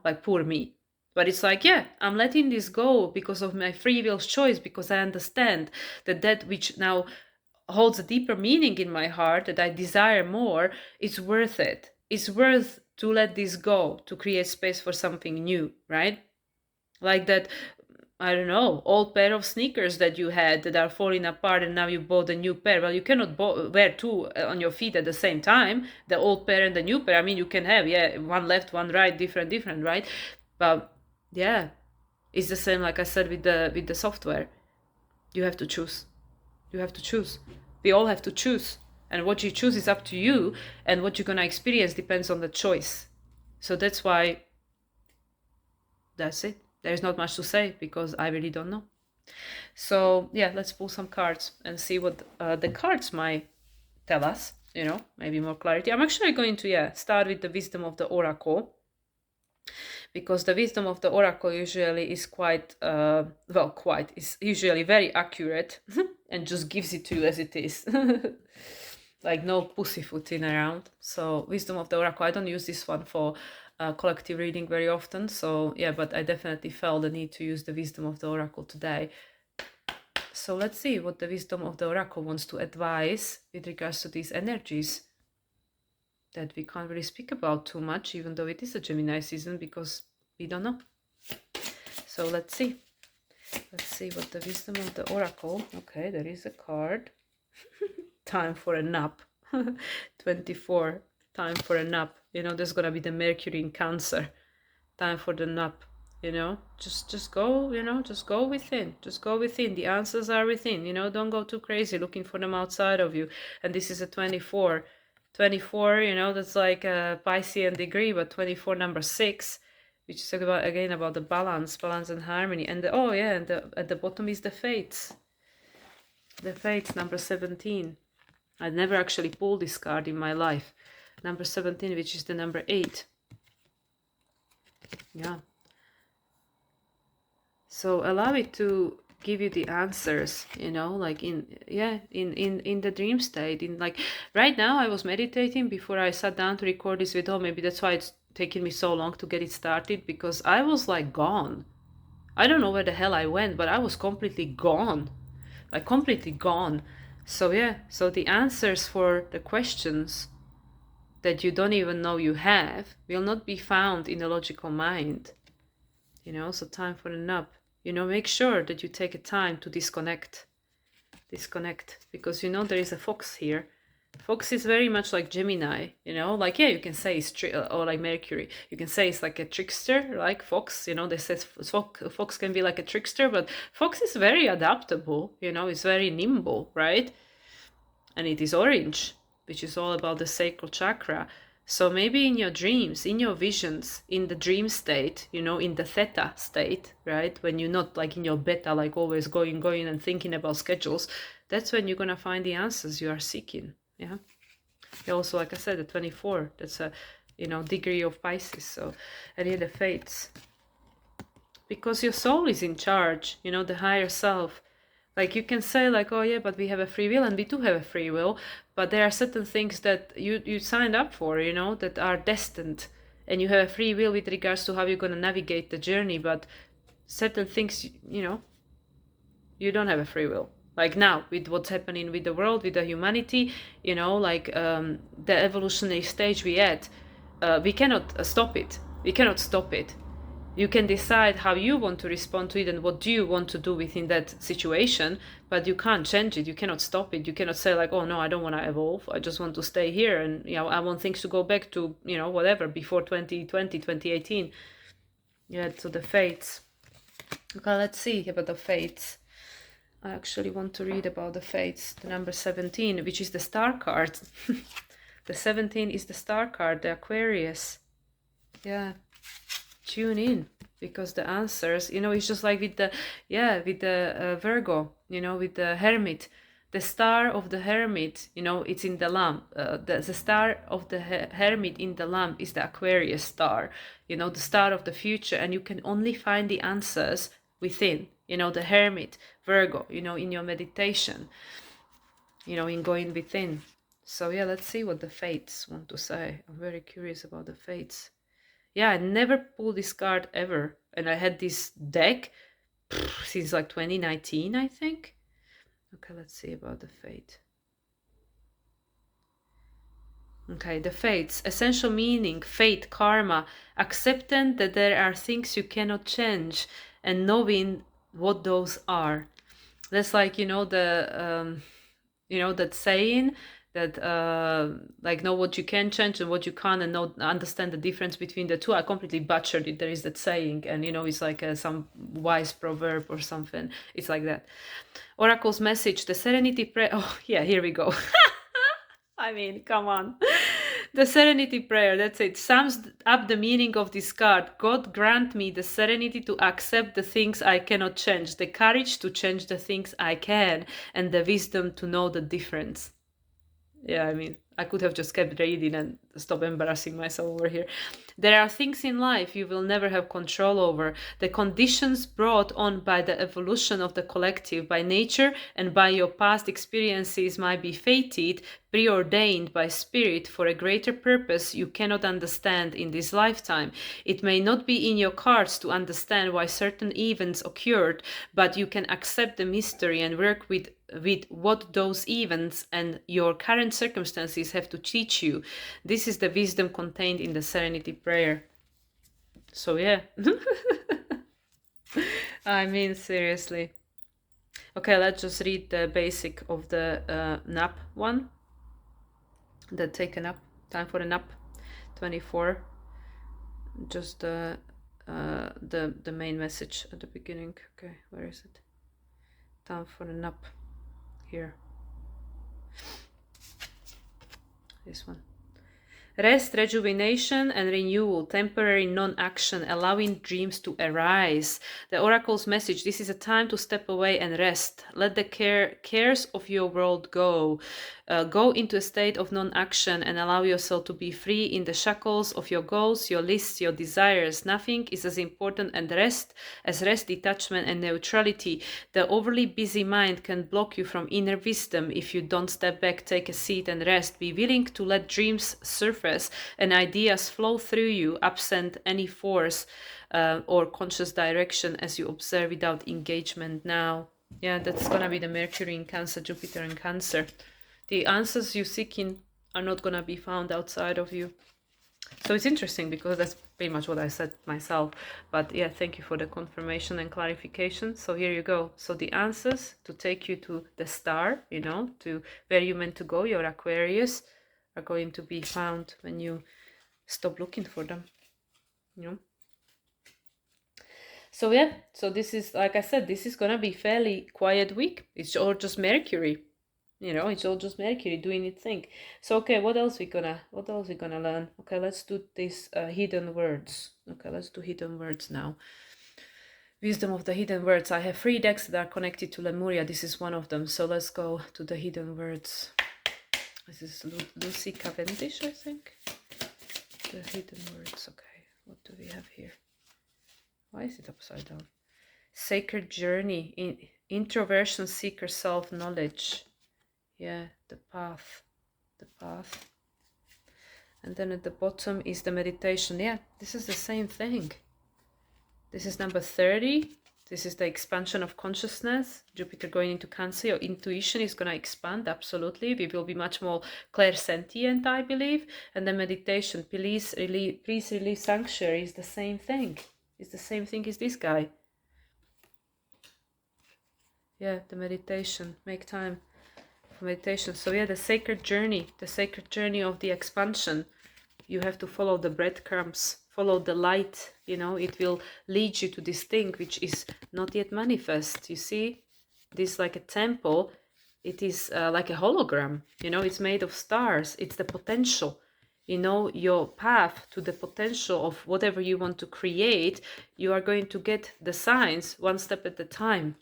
like poor me. But it's like, yeah, I'm letting this go because of my free will choice, because I understand that which now holds a deeper meaning in my heart, that I desire more, it's worth it. It's worth to let this go, to create space for something new, right? Like that, I don't know, old pair of sneakers that you had that are falling apart, and now you bought a new pair. Well, you cannot wear two on your feet at the same time, the old pair and the new pair. I mean, you can have, yeah, one left, one right, different, right? But yeah, it's the same, like I said, with the software. You have to choose. You have to choose. We all have to choose. And what you choose is up to you, and what you're going to experience depends on the choice. So that's why, that's it. There's not much to say, because I really don't know. So yeah, let's pull some cards and see what the cards might tell us, maybe more clarity. I'm actually going to, start with the wisdom of the oracle, because the wisdom of the oracle usually is is usually very accurate and just gives it to you as it is. Like no pussyfooting around. So wisdom of the oracle, I don't use this one for collective reading very often. So yeah, but I definitely felt the need to use the wisdom of the oracle today. So let's see what the wisdom of the oracle wants to advise with regards to these energies that we can't really speak about too much, even though it is a Gemini season, because we don't know. So let's see. Let's see what the wisdom of the oracle. Okay, there is a card. Time for a nap. 24. Time for a nap. There's gonna be the Mercury in Cancer. Time for the nap. Just go. Just go within. Just go within. The answers are within. Don't go too crazy looking for them outside of you. And this is a 24. 24, that's like a Piscean degree, but 24 number 6, which is about the balance and harmony. And at the bottom is the fates. The fates, number 17. I've never actually pulled this card in my life. Number 17, which is the number 8. Yeah. So allow it to give you the answers, like in the dream state. In like right now, I was meditating before I sat down to record this video. Maybe that's why it's taken me so long to get it started, because I was like gone. I don't know where the hell I went, but I was completely gone, like completely gone. So yeah, so the answers for the questions that you don't even know you have will not be found in the logical mind. So time for a nap. Make sure that you take a time to disconnect, because there is a fox here. Fox is very much like Gemini, like, yeah, you can say it's or like Mercury, you can say it's like a trickster, like fox, they say fox can be like a trickster, but fox is very adaptable, it's very nimble, right? And it is orange, which is all about the sacral chakra. So maybe in your dreams, in your visions, in the dream state, in the theta state, right? When you're not like in your beta, like always going and thinking about schedules, that's when you're going to find the answers you are seeking. Yeah. Also, like I said, the 24, that's a, you know, degree of Pisces. So, and here the fates. Because your soul is in charge, you know, the higher self. Like you can say like, oh yeah, but we have a free will, and we do have a free will, but there are certain things that you signed up for, you know, that are destined, and you have a free will with regards to how you're going to navigate the journey, but certain things, you know, you don't have a free will. Like now with what's happening with the world, with the humanity, you know, like the evolutionary stage we at, we cannot stop it. We cannot stop it. You can decide how you want to respond to it and what do you want to do within that situation, but you can't change it. You cannot stop it. You cannot say like, oh no, I don't want to evolve, I just want to stay here, and you know, I want things to go back to, you know, whatever before 2020, 2018. Yeah, so the fates. Okay, let's see about the fates. I actually want to read about the fates. The number 17, which is the star card. The 17 is the star card, the Aquarius. Yeah, tune in, because the answers, you know, it's just like with the, yeah, with the Virgo, you know, with the Hermit. The star of the Hermit, you know, it's in the lamp. The star of the Hermit in the lamp is the Aquarius star, you know, the star of the future, and you can only find the answers within, you know, the Hermit, Virgo, you know, in your meditation, you know, in going within. So yeah, let's see what the fates want to say. I'm very curious about the fates. Yeah, I never pulled this card ever, and I had this deck since like 2019, I think. Okay, let's see about the fate. Okay, the fates. Essential meaning, fate, karma, accepting that there are things you cannot change and knowing what those are. That's like, you know, you know, that saying that like know what you can change and what you can't, and know, understand the difference between the two. I completely butchered it. There is that saying, and you know, it's like some wise proverb or something. It's like that. Oracle's message, the serenity prayer. Oh yeah, here we go. I mean, come on. The serenity prayer, that's it. Sums up the meaning of this card. God grant me the serenity to accept the things I cannot change, the courage to change the things I can, and the wisdom to know the difference. Yeah, I mean, I could have just kept reading and stop embarrassing myself over here. There are things in life you will never have control over. The conditions brought on by the evolution of the collective, by nature, and by your past experiences might be fated, preordained by spirit for a greater purpose you cannot understand in this lifetime. It may not be in your cards to understand why certain events occurred, but you can accept the mystery and work with what those events and your current circumstances have to teach you. This is the wisdom contained in the serenity prayer. So yeah. I mean, seriously. Okay, let's just read the basic of the nap one. The take a nap, time for a nap, 24. Just the main message at the beginning. Okay, where is it? Time for a nap. Here. This one. Rest, rejuvenation, and renewal, temporary non-action, allowing dreams to arise. The oracle's message, this is a time to step away and rest. Let the cares of your world go. Go into a state of non-action and allow yourself to be free in the shackles of your goals, your lists, your desires. Nothing is as important as rest, detachment, and neutrality. The overly busy mind can block you from inner wisdom if you don't step back, take a seat, and rest. Be willing to let dreams surface and ideas flow through you, absent any force or conscious direction, as you observe without engagement now. Yeah, that's gonna be the Mercury in Cancer, Jupiter in Cancer. The answers you're seeking are not gonna be found outside of you. So it's interesting because that's pretty much what I said myself. But yeah, thank you for the confirmation and clarification. So here you go. So the answers to take you to the star, you know, to where you're meant to go, your Aquarius, are going to be found when you stop looking for them, you know. So yeah, so this is, like I said, this is gonna be fairly quiet week. It's all just Mercury, you know, it's all just Mercury doing its thing. So okay, what else we gonna learn? Okay, let's do this hidden words. Okay, let's do hidden words now. Wisdom of the hidden words. I have 3 decks that are connected to Lemuria. This is one of them. So let's go to the hidden words. This is Lucy Cavendish, I think. The hidden words. Okay, what do we have here? Why is it upside down? Sacred journey, introversion, seeker, self-knowledge. Yeah, the path. And then at the bottom is the meditation. Yeah, this is the same thing. This is number 30. This is the expansion of consciousness. Jupiter going into Cancer. Your intuition is going to expand, absolutely. We will be much more clairsentient, I believe. And the meditation, peace, relief, sanctuary is the same thing. It's the same thing as this guy. Yeah, the meditation. Make time for meditation. So yeah, the sacred journey of the expansion. You have to follow the breadcrumbs, follow the light, it will lead you to this thing which is not yet manifest. You see, this like a temple, it is like a hologram, it's made of stars. It's the potential, your path to the potential of whatever you want to create. You are going to get the signs one step at a time.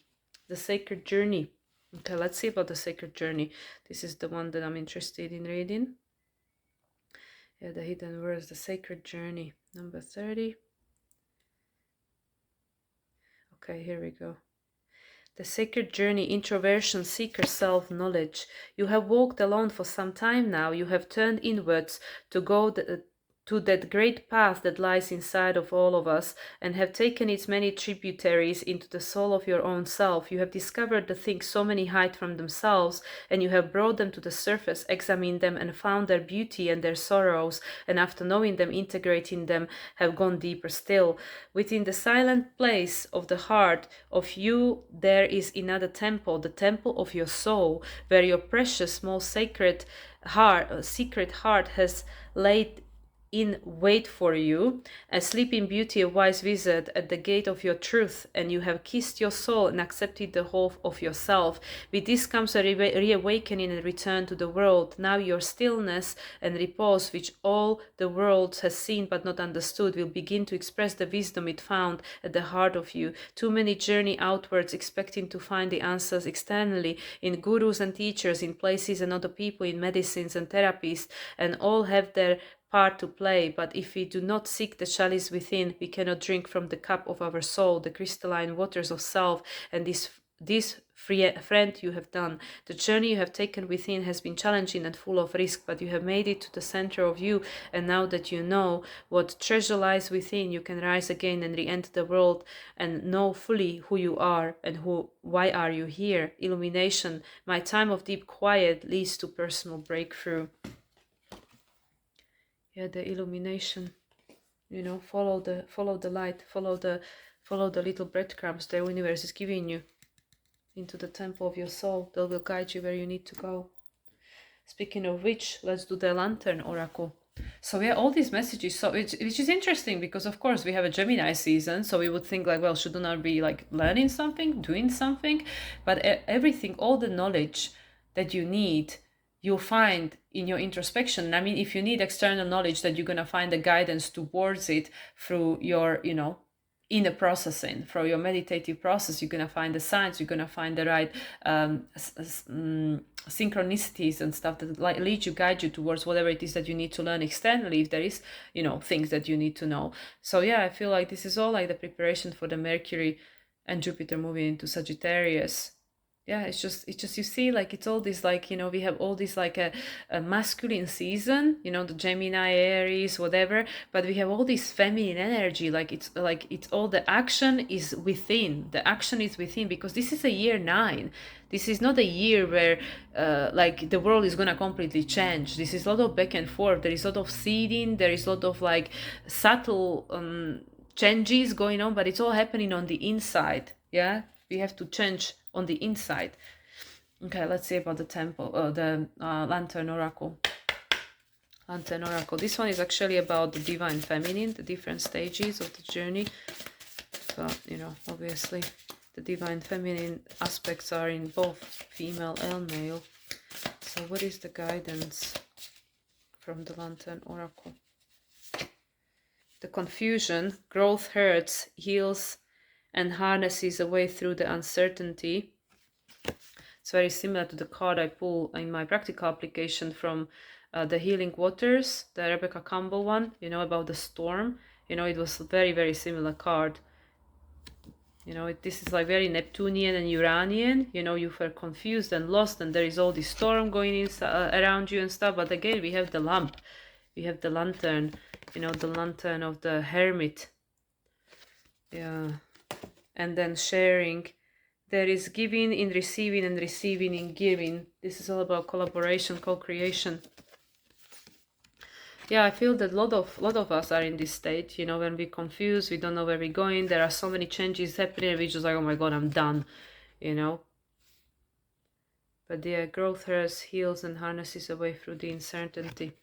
The sacred journey. Okay, let's see about the sacred journey. This is the one that I'm interested in reading. Yeah, the hidden words, the sacred journey, number 30. Okay, here we go. The sacred journey, introversion, seeker, self-knowledge. You have walked alone for some time now. You have turned inwards to go to that great path that lies inside of all of us, and have taken its many tributaries into the soul of your own self. You have discovered the things so many hide from themselves, and you have brought them to the surface, examined them, and found their beauty and their sorrows, and after knowing them, integrating them, have gone deeper still. Within the silent place of the heart of you, there is another temple, the temple of your soul, where your precious, most sacred secret heart has laid in wait for you, asleep in beauty, a wise wizard at the gate of your truth, and you have kissed your soul and accepted the whole of yourself. With this comes a reawakening and return to the world. Now your stillness and repose, which all the world has seen but not understood, will begin to express the wisdom it found at the heart of you. Too many journey outwards, expecting to find the answers externally, in gurus and teachers, in places and other people, in medicines and therapists, and all have their part to play, but if we do not seek the chalice within, we cannot drink from the cup of our soul, the crystalline waters of self. And this friend you have done. The journey you have taken within has been challenging and full of risk, but you have made it to the center of you, and now that you know what treasure lies within, you can rise again and re-enter the world and know fully who you are and why are you here. Illumination, my time of deep quiet leads to personal breakthrough. Yeah, the illumination, follow the light, follow the little breadcrumbs the universe is giving you into the temple of your soul. They will guide you where you need to go. Speaking of which, let's do the lantern oracle. So yeah, all these messages, which is interesting, because of course we have a Gemini season, so we would think like, well, shouldn't I be like learning something, doing something? But everything, all the knowledge that you need, you'll find in your introspection. I mean, if you need external knowledge, that you're going to find the guidance towards it through your, inner processing, through your meditative process. You're going to find the signs, you're going to find the right synchronicities and stuff that guide you towards whatever it is that you need to learn externally, if there is, things that you need to know. So yeah, I feel like this is all like the preparation for the Mercury and Jupiter moving into Sagittarius. Yeah, it's just you see, like, it's all this, like, we have all this like a masculine season, the Gemini, Aries, whatever, but we have all this feminine energy, like it's all the action is within. The action is within, because this is a year 9. This is not a year where like the world is gonna completely change. This is a lot of back and forth. There is a lot of seeding, there is a lot of like subtle changes going on, but it's all happening on the inside. Yeah, we have to change on the inside. Okay, let's see about the temple, the lantern oracle. Lantern oracle. This one is actually about the divine feminine, the different stages of the journey. But obviously the divine feminine aspects are in both female and male. So what is the guidance from the lantern oracle? The confusion, growth hurts, heals, and harnesses a way through the uncertainty. It's very similar to the card I pull in my practical application from the Healing Waters, the Rebecca Campbell one, you know, about the storm. You know, it was a very, very similar card. You know, this is like very Neptunian and Uranian. You know, you were confused and lost, and there is all this storm going in around you and stuff. But again, we have the lamp, we have the lantern. You know, the lantern of the hermit. Yeah, and then sharing. There is giving in receiving and receiving in giving. This is all about collaboration, co-creation. Yeah, I feel that a lot of us are in this state, you know, when we're confused, we don't know where we're going, there are so many changes happening, and we're just like, oh my god, I'm done, you know. But yeah, growth hurts, heals, and harnesses away through the uncertainty.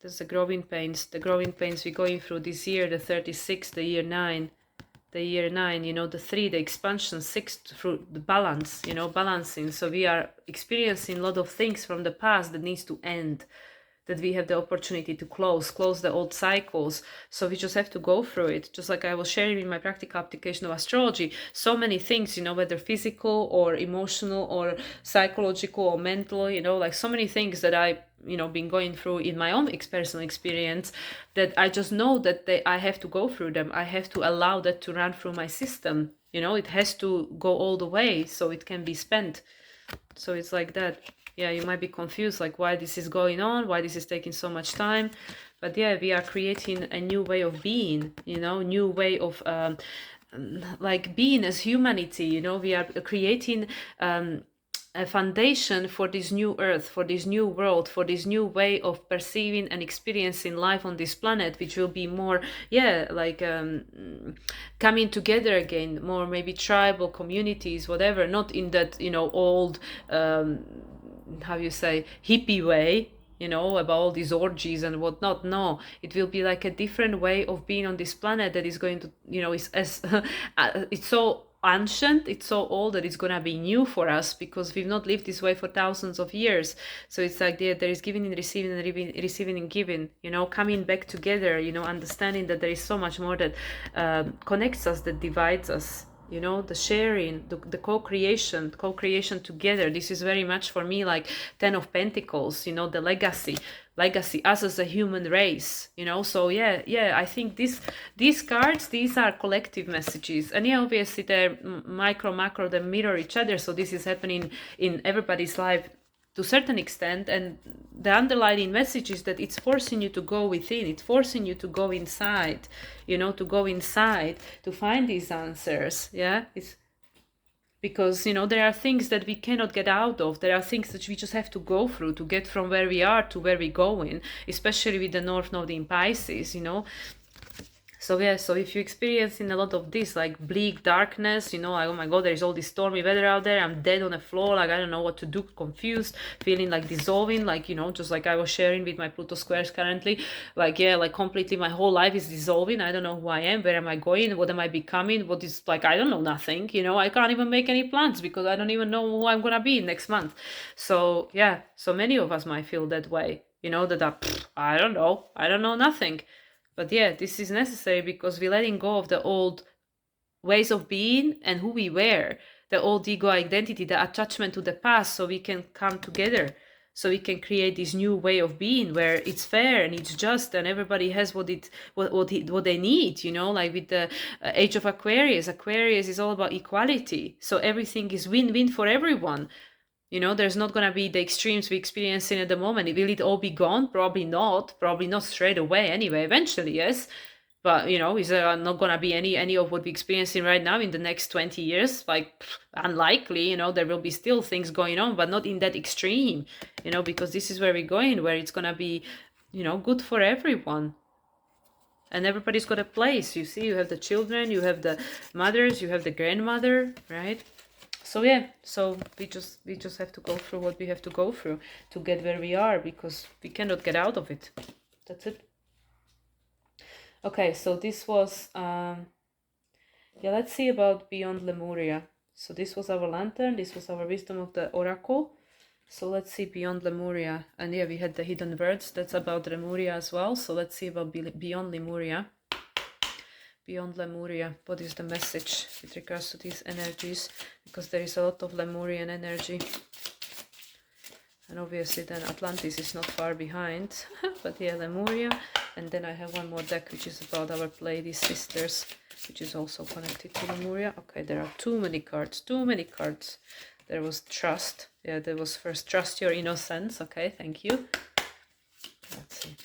That's the growing pains we're going through this year, the 36, the year 9. The year 9, you know, the 3, the expansion, 6 through the balance, you know, balancing. So we are experiencing a lot of things from the past that needs to end, that we have the opportunity to close the old cycles. So we just have to go through it. Just like I was sharing in my practical application of astrology, so many things, you know, whether physical or emotional or psychological or mental, you know, like so many things that I, you know, been going through in my own personal experience, that I just know that I have to go through them. I have to allow that to run through my system. You know, it has to go all the way so it can be spent. So it's like that. Yeah, you might be confused, like why this is going on, why this is taking so much time. But yeah, we are creating a new way of being, you know, new way of like being as humanity, you know. We are creating a foundation for this new earth, for this new world, for this new way of perceiving and experiencing life on this planet, which will be more, yeah, like coming together again, more maybe tribal communities, whatever, not in that, you know, old how you say, hippie way, you know, about all these orgies and whatnot. No, it will be like a different way of being on this planet that is going to, you know, is as it's so ancient, it's so old that it's gonna be new for us because we've not lived this way for thousands of years. So it's like there is giving and receiving and receiving and giving, you know, coming back together, you know, understanding that there is so much more that connects us, that divides us. You know, the sharing, the co-creation together. This is very much for me like 10 of Pentacles, you know, the legacy, us as a human race, you know. So yeah, I think these cards, these are collective messages, and yeah, obviously they're macro, they mirror each other. So this is happening in everybody's life to a certain extent, and the underlying message is that it's forcing you to go within, it's forcing you to go inside, you know, to go inside to find these answers. Yeah, it's because, you know, there are things that we cannot get out of, there are things that we just have to go through to get from where we are to where we're going, especially with the North Node in Pisces, you know. So yeah, so if you're experiencing a lot of this, like bleak darkness, you know, like, oh my god, there is all this stormy weather out there, I'm dead on the floor, like I don't know what to do, confused, feeling like dissolving, like, you know, just like I was sharing with my Pluto squares currently, like, yeah, like completely my whole life is dissolving, I don't know who I am, where am I going, what am I becoming, what is, like, I don't know nothing, you know, I can't even make any plans because I don't even know who I'm gonna be next month. So yeah, so many of us might feel that way, you know, that I don't know nothing. But yeah, this is necessary because we're letting go of the old ways of being and who we were, the old ego identity, the attachment to the past, so we can come together, so we can create this new way of being where it's fair and it's just and everybody has what they need, you know, like with the age of Aquarius. Aquarius is all about equality, so everything is win-win for everyone. You know, there's not going to be the extremes we're experiencing at the moment. Will it all be gone? Probably not straight away anyway, eventually, yes. But, you know, is there not going to be any of what we're experiencing right now in the next 20 years? Like, unlikely, you know, there will be still things going on, but not in that extreme, you know, because this is where we're going, where it's going to be, you know, good for everyone. And everybody's got a place. You see, you have the children, you have the mothers, you have the grandmother, right? So yeah, so we just have to go through what we have to go through to get where we are, because we cannot get out of it. That's it. Okay, so this was yeah, let's see about Beyond Lemuria. So this was our lantern, this was our wisdom of the oracle. So let's see Beyond Lemuria. And yeah, we had the hidden words, that's about Lemuria as well. So let's see about Beyond Lemuria. Beyond Lemuria, what is the message with regards to these energies? Because there is a lot of Lemurian energy. And obviously then Atlantis is not far behind. But yeah, Lemuria. And then I have one more deck which is about our Pleiades sisters, which is also connected to Lemuria. Okay, there are too many cards, too many cards. There was trust. Yeah, there was first trust your innocence. Okay, thank you. Let's see.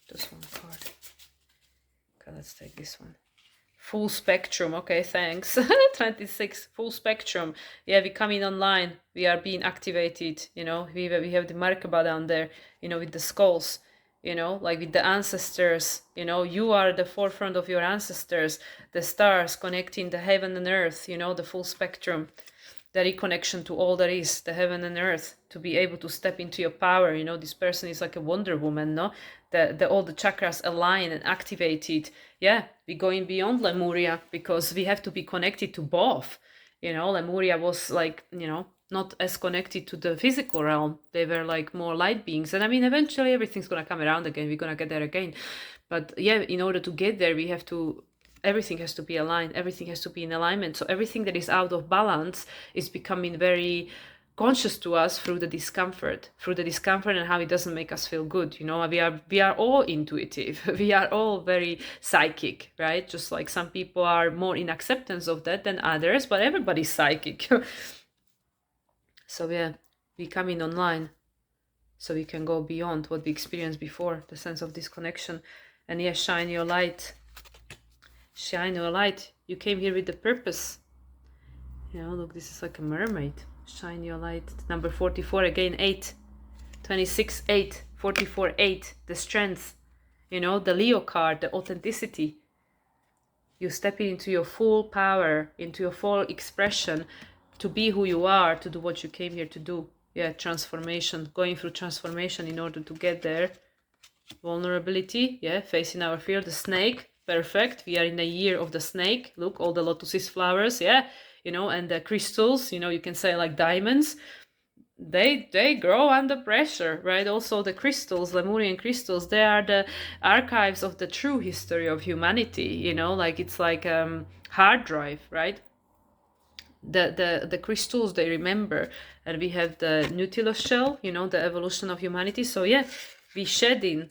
Just one card. Okay, let's take this one. Full spectrum. Okay, thanks. 26. Full spectrum. Yeah, we coming online. We are being activated. You know, we have the Merkaba down there. You know, with the skulls. You know, like with the ancestors. You know, you are the forefront of your ancestors. The stars connecting the heaven and earth. You know, the full spectrum. The reconnection to all there is, the heaven and earth, to be able to step into your power. You know, this person is like a Wonder Woman, no? All the chakras align and activated. Yeah, we're going beyond Lemuria because we have to be connected to both. You know, Lemuria was like, you know, not as connected to the physical realm. They were like more light beings. And I mean, eventually everything's going to come around again. We're going to get there again. But yeah, in order to get there, we have to everything has to be aligned, everything has to be in alignment. So everything that is out of balance is becoming very conscious to us through the discomfort and how it doesn't make us feel good. You know, we are all intuitive. We are all very psychic, right? Just like some people are more in acceptance of that than others, but everybody's psychic. So yeah, we come in online so we can go beyond what we experienced before, the sense of disconnection. And yes, shine your light. Shine your light. You came here with a purpose. You know, look, this is like a mermaid. Shine your light. Number 44 again, 8. 26, 8. 44, 8. The strength. You know, the Leo card, the authenticity. You step into your full power, into your full expression, to be who you are, to do what you came here to do. Yeah, transformation. Going through transformation in order to get there. Vulnerability. Yeah, facing our fear. The snake. Perfect. We are in the year of the snake. Look, all the lotuses flowers, yeah, you know, and the crystals, you know, you can say like diamonds, they grow under pressure, right? Also the crystals, Lemurian crystals, they are the archives of the true history of humanity, you know, like it's like hard drive, right? The crystals, they remember. And we have the Nautilus shell, you know, the evolution of humanity. So yeah, we shedding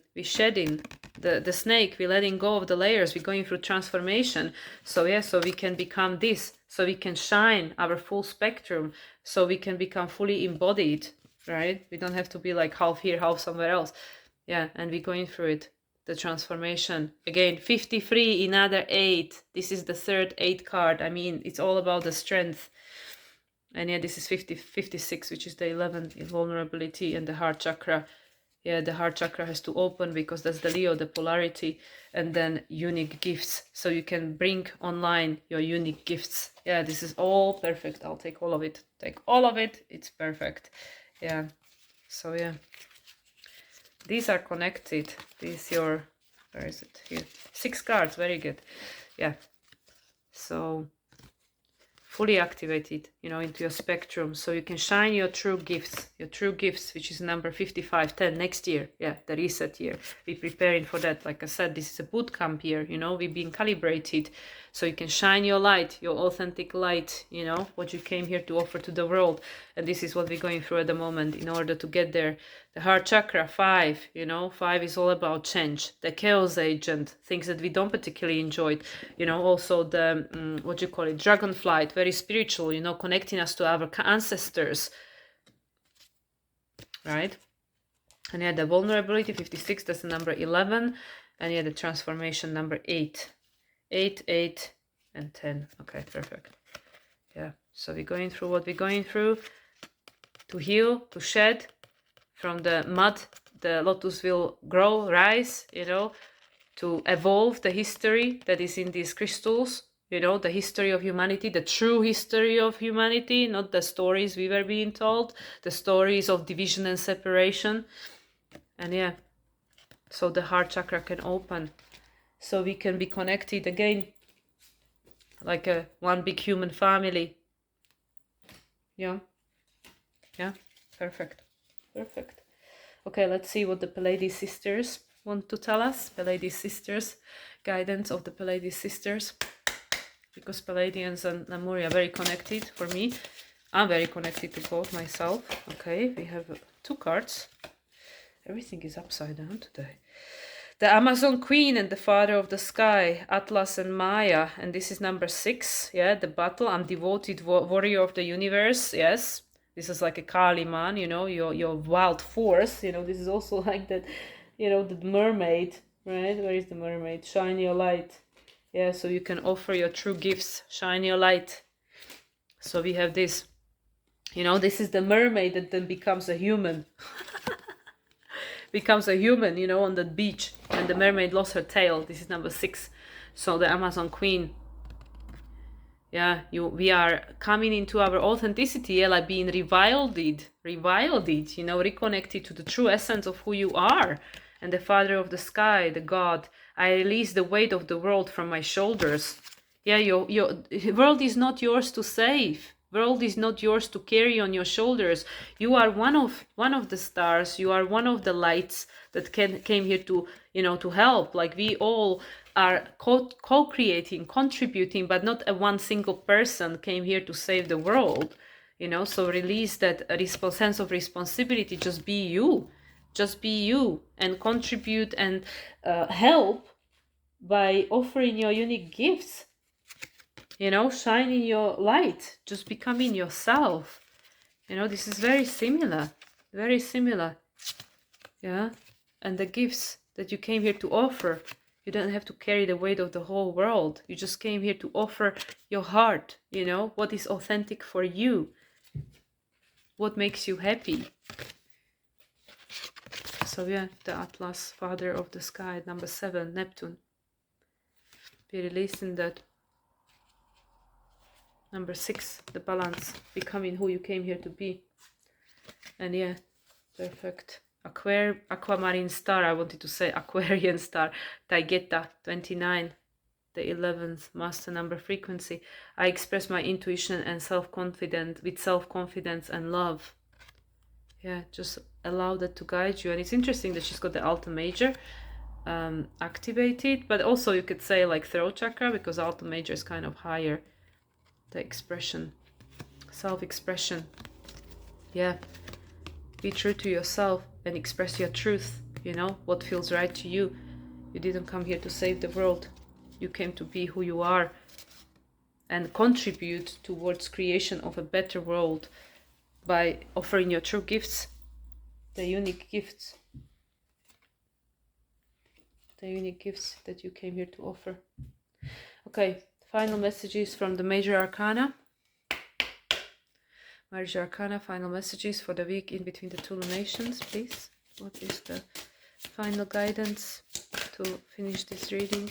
the snake, we letting go of the layers, we're going through transformation. So yeah, so we can become this, so we can shine our full spectrum, so we can become fully embodied, right? We don't have to be like half here, half somewhere else. Yeah, and we're going through it, the transformation. Again, 53, another 8. This is the third 8 card. I mean, it's all about the strength. And yeah, this is 56, which is the 11th, vulnerability and the heart chakra. Yeah, the heart chakra has to open because that's the Leo, the polarity, and then unique gifts. So you can bring online your unique gifts. Yeah, this is all perfect. I'll take all of it. Take all of it. It's perfect. Yeah. So yeah. These are connected. This your, where is it? Here. 6 cards. Very good. Yeah. So fully activated, you know, into your spectrum, so you can shine your true gifts, which is number 5510 next year. Yeah, the reset year. We're preparing for that. Like I said, this is a boot camp year, you know, we're being calibrated, so you can shine your light, your authentic light, you know, what you came here to offer to the world. And this is what we're going through at the moment in order to get there. The heart chakra, 5, you know, 5 is all about change, the chaos agent, things that we don't particularly enjoy, you know. Also the what you call it, dragonflight, very spiritual, you know, connecting us to our ancestors, right? And yeah, the vulnerability, 56, that's the number 11. And yeah, the transformation, number 8. 8, 8, and 10. Okay, perfect. Yeah, so we're going through what we're going through to heal, to shed. From the mud, the lotus will grow, rise, you know, to evolve the history that is in these crystals, you know, the history of humanity, the true history of humanity, not the stories we were being told, the stories of division and separation. And yeah, so the heart chakra can open, so we can be connected again, like a one big human family. Yeah, yeah, perfect. Okay, let's see what the Pleiades sisters want to tell us? Pleiades sisters, guidance of the Pleiades sisters, because Pleiadians and Lemuria are very connected for me. I'm very connected to both myself. Okay, we have 2 cards. Everything is upside down today. The Amazon Queen and the Father of the Sky, Atlas and Maya, and this is number 6. Yeah, the battle. I'm devoted warrior of the universe. Yes, this is like a Kali man. You know, your wild force. You know, this is also like that. You know, the mermaid, right? Where is the mermaid? Shine your light. Yeah, so you can offer your true gifts. Shine your light. So we have this. You know, this is the mermaid that then becomes a human. Becomes a human, you know, on that beach, and the mermaid lost her tail. This is number 6. So the Amazon Queen. Yeah, we are coming into our authenticity, yeah, like being rewilded, you know, reconnected to the true essence of who you are. And the Father of the Sky, the God, I release the weight of the world from my shoulders. Yeah, your world is not yours to save. World is not yours to carry on your shoulders. You are one of the stars. You are one of the lights that came here to, you know, to help. Like we all are co-creating, contributing, but not a one single person came here to save the world. You know, so release that sense of responsibility. Just be you. Just be you and contribute and help by offering your unique gifts. You know, shining your light, just becoming yourself. You know, this is very similar. Very similar. Yeah. And the gifts that you came here to offer, you don't have to carry the weight of the whole world. You just came here to offer your heart, you know, what is authentic for you. What makes you happy. So yeah, the Atlas, Father of the Sky, number 7, Neptune. Be releasing that. Number 6, the Balance, becoming who you came here to be. And yeah, perfect. Aquamarine star, I wanted to say Aquarian star, Taigeta, 29, the 11th master number frequency. I express my intuition and with self-confidence and love. Yeah, just allow that to guide you. And it's interesting that she's got the Alta Major activated, but also you could say like throat chakra, because Alta Major is kind of higher. The expression, self-expression. Yeah, be true to yourself and express your truth, you know, what feels right to you. You didn't come here to save the world. You came to be who you are and contribute towards creation of a better world by offering your true gifts, the unique gifts that you came here to offer. Okay, final messages from the Major Arcana. Major Arcana, final messages for the week in between the 2 lunations, please. What is the final guidance to finish this reading?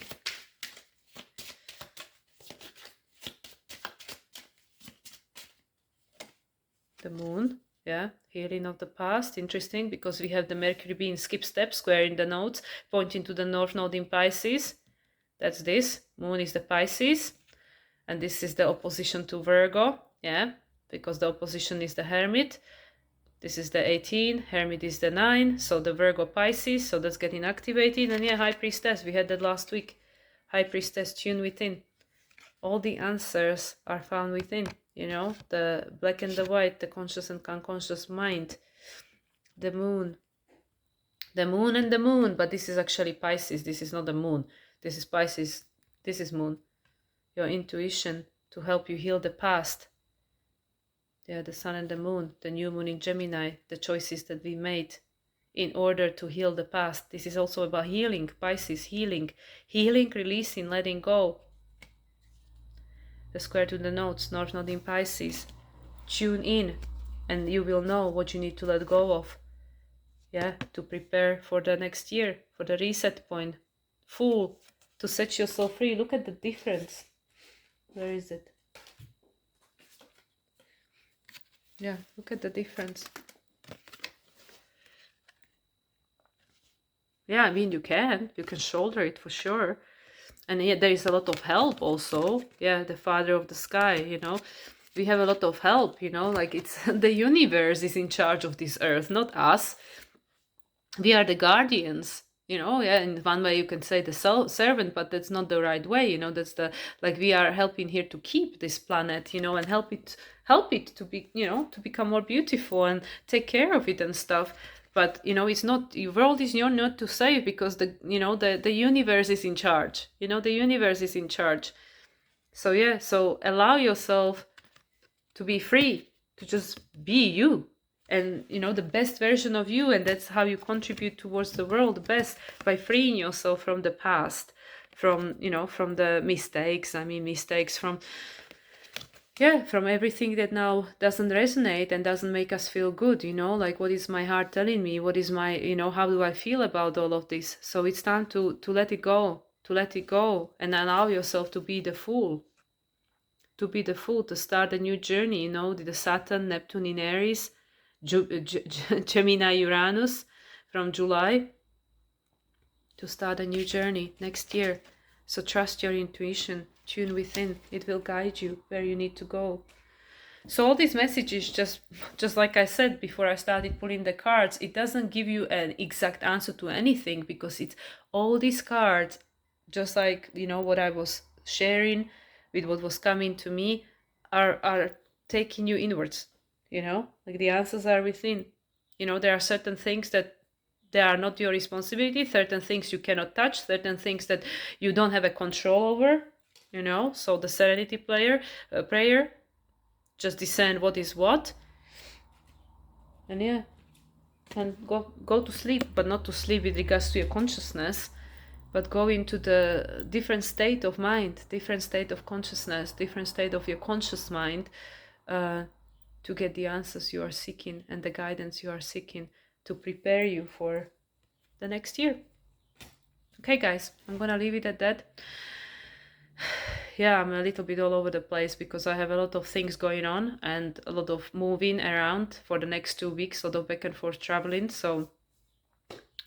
The Moon, yeah, healing of the past. Interesting, because we have the Mercury being skip step, square in the nodes, pointing to the North Node in Pisces. That's this. Moon is the Pisces. And this is the opposition to Virgo, yeah, because the opposition is the Hermit. This is the 18, Hermit is the 9, so the Virgo Pisces, so that's getting activated. And yeah, High Priestess, we had that last week. High Priestess, tune within. All the answers are found within, you know, the black and the white, the conscious and unconscious mind, the moon. The moon and the moon, but this is actually Pisces, this is not the moon. This is Pisces, this is moon. Your intuition to help you heal the past. Yeah, the sun and the moon, the new moon in Gemini, the choices that we made in order to heal the past. This is also about healing, Pisces, healing, releasing, letting go. The square to the nodes, North Node in Pisces. Tune in and you will know what you need to let go of. Yeah, to prepare for the next year, for the reset point. Full, to set yourself free. Look at the difference. Where is it? Yeah, look at the difference. Yeah, I mean, you can shoulder it for sure. And yeah, there is a lot of help also. Yeah, the Father of the Sky, you know. We have a lot of help, you know, like it's the universe is in charge of this earth, not us. We are the guardians. You know, yeah, in one way you can say the servant, but that's not the right way. You know, that's the, like, we are helping here to keep this planet, you know, and help it to be, you know, to become more beautiful and take care of it and stuff. But you know, it's not, the world is not to save, because the, you know, the universe is in charge. You know, the universe is in charge. So yeah, so allow yourself to be free, to just be you, and you know, the best version of you. And that's how you contribute towards the world the best, by freeing yourself from the past, from, you know, from the mistakes, mistakes from, yeah, from everything that now doesn't resonate and doesn't make us feel good. You know, like, what is my heart telling me, what is my, you know, how do I feel about all of this? So it's time to let it go, to let it go, and allow yourself to be the fool, to start a new journey. You know, the Saturn, Neptune in Aries, Gemini, Uranus from July, to start a new journey next year. So trust your intuition, tune within, it will guide you where you need to go. So all these messages, just like I said before I started pulling the cards, it doesn't give you an exact answer to anything, because it's all these cards, just like, you know, what I was sharing with what was coming to me, are taking you inwards. You know, like, the answers are within. You know, there are certain things that they are not your responsibility, certain things you cannot touch, certain things that you don't have a control over. You know, so the serenity prayer, just discern what is what, and yeah, and go to sleep, but not to sleep with regards to your consciousness, but go into the different state of mind, different state of consciousness, different state of your conscious mind, to get the answers you are seeking and the guidance you are seeking, to prepare you for the next year. Okay, guys, I'm gonna leave it at that. Yeah, I'm a little bit all over the place because I have a lot of things going on and a lot of moving around for the next 2 weeks, a lot of back and forth traveling. So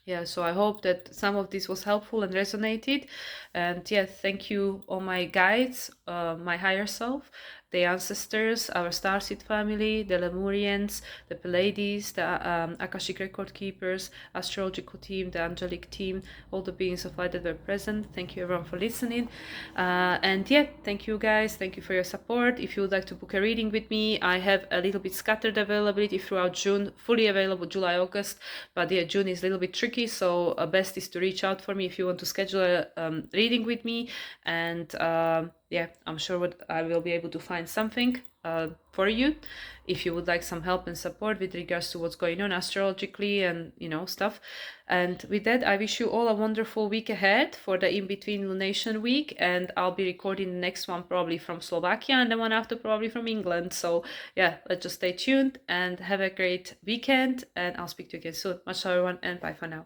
yeah, so I hope that some of this was helpful and resonated. And yeah, thank you all my guides, my higher self, the ancestors, our starseed family, the Lemurians, the Pleiades, the Akashic record keepers, astrological team, the angelic team, all the beings of light that were present. Thank you everyone for listening. And yeah, thank you guys. Thank you for your support. If you would like to book a reading with me, I have a little bit scattered availability throughout June, fully available July, August. But yeah, June is a little bit tricky, so best is to reach out for me if you want to schedule a reading with me. And yeah, I'm sure I will be able to find something for you if you would like some help and support with regards to what's going on astrologically and, you know, stuff. And with that, I wish you all a wonderful week ahead for the in-between lunation week, and I'll be recording the next one probably from Slovakia and the one after probably from England. So yeah, let's just stay tuned and have a great weekend, and I'll speak to you again soon. Much love everyone, and bye for now.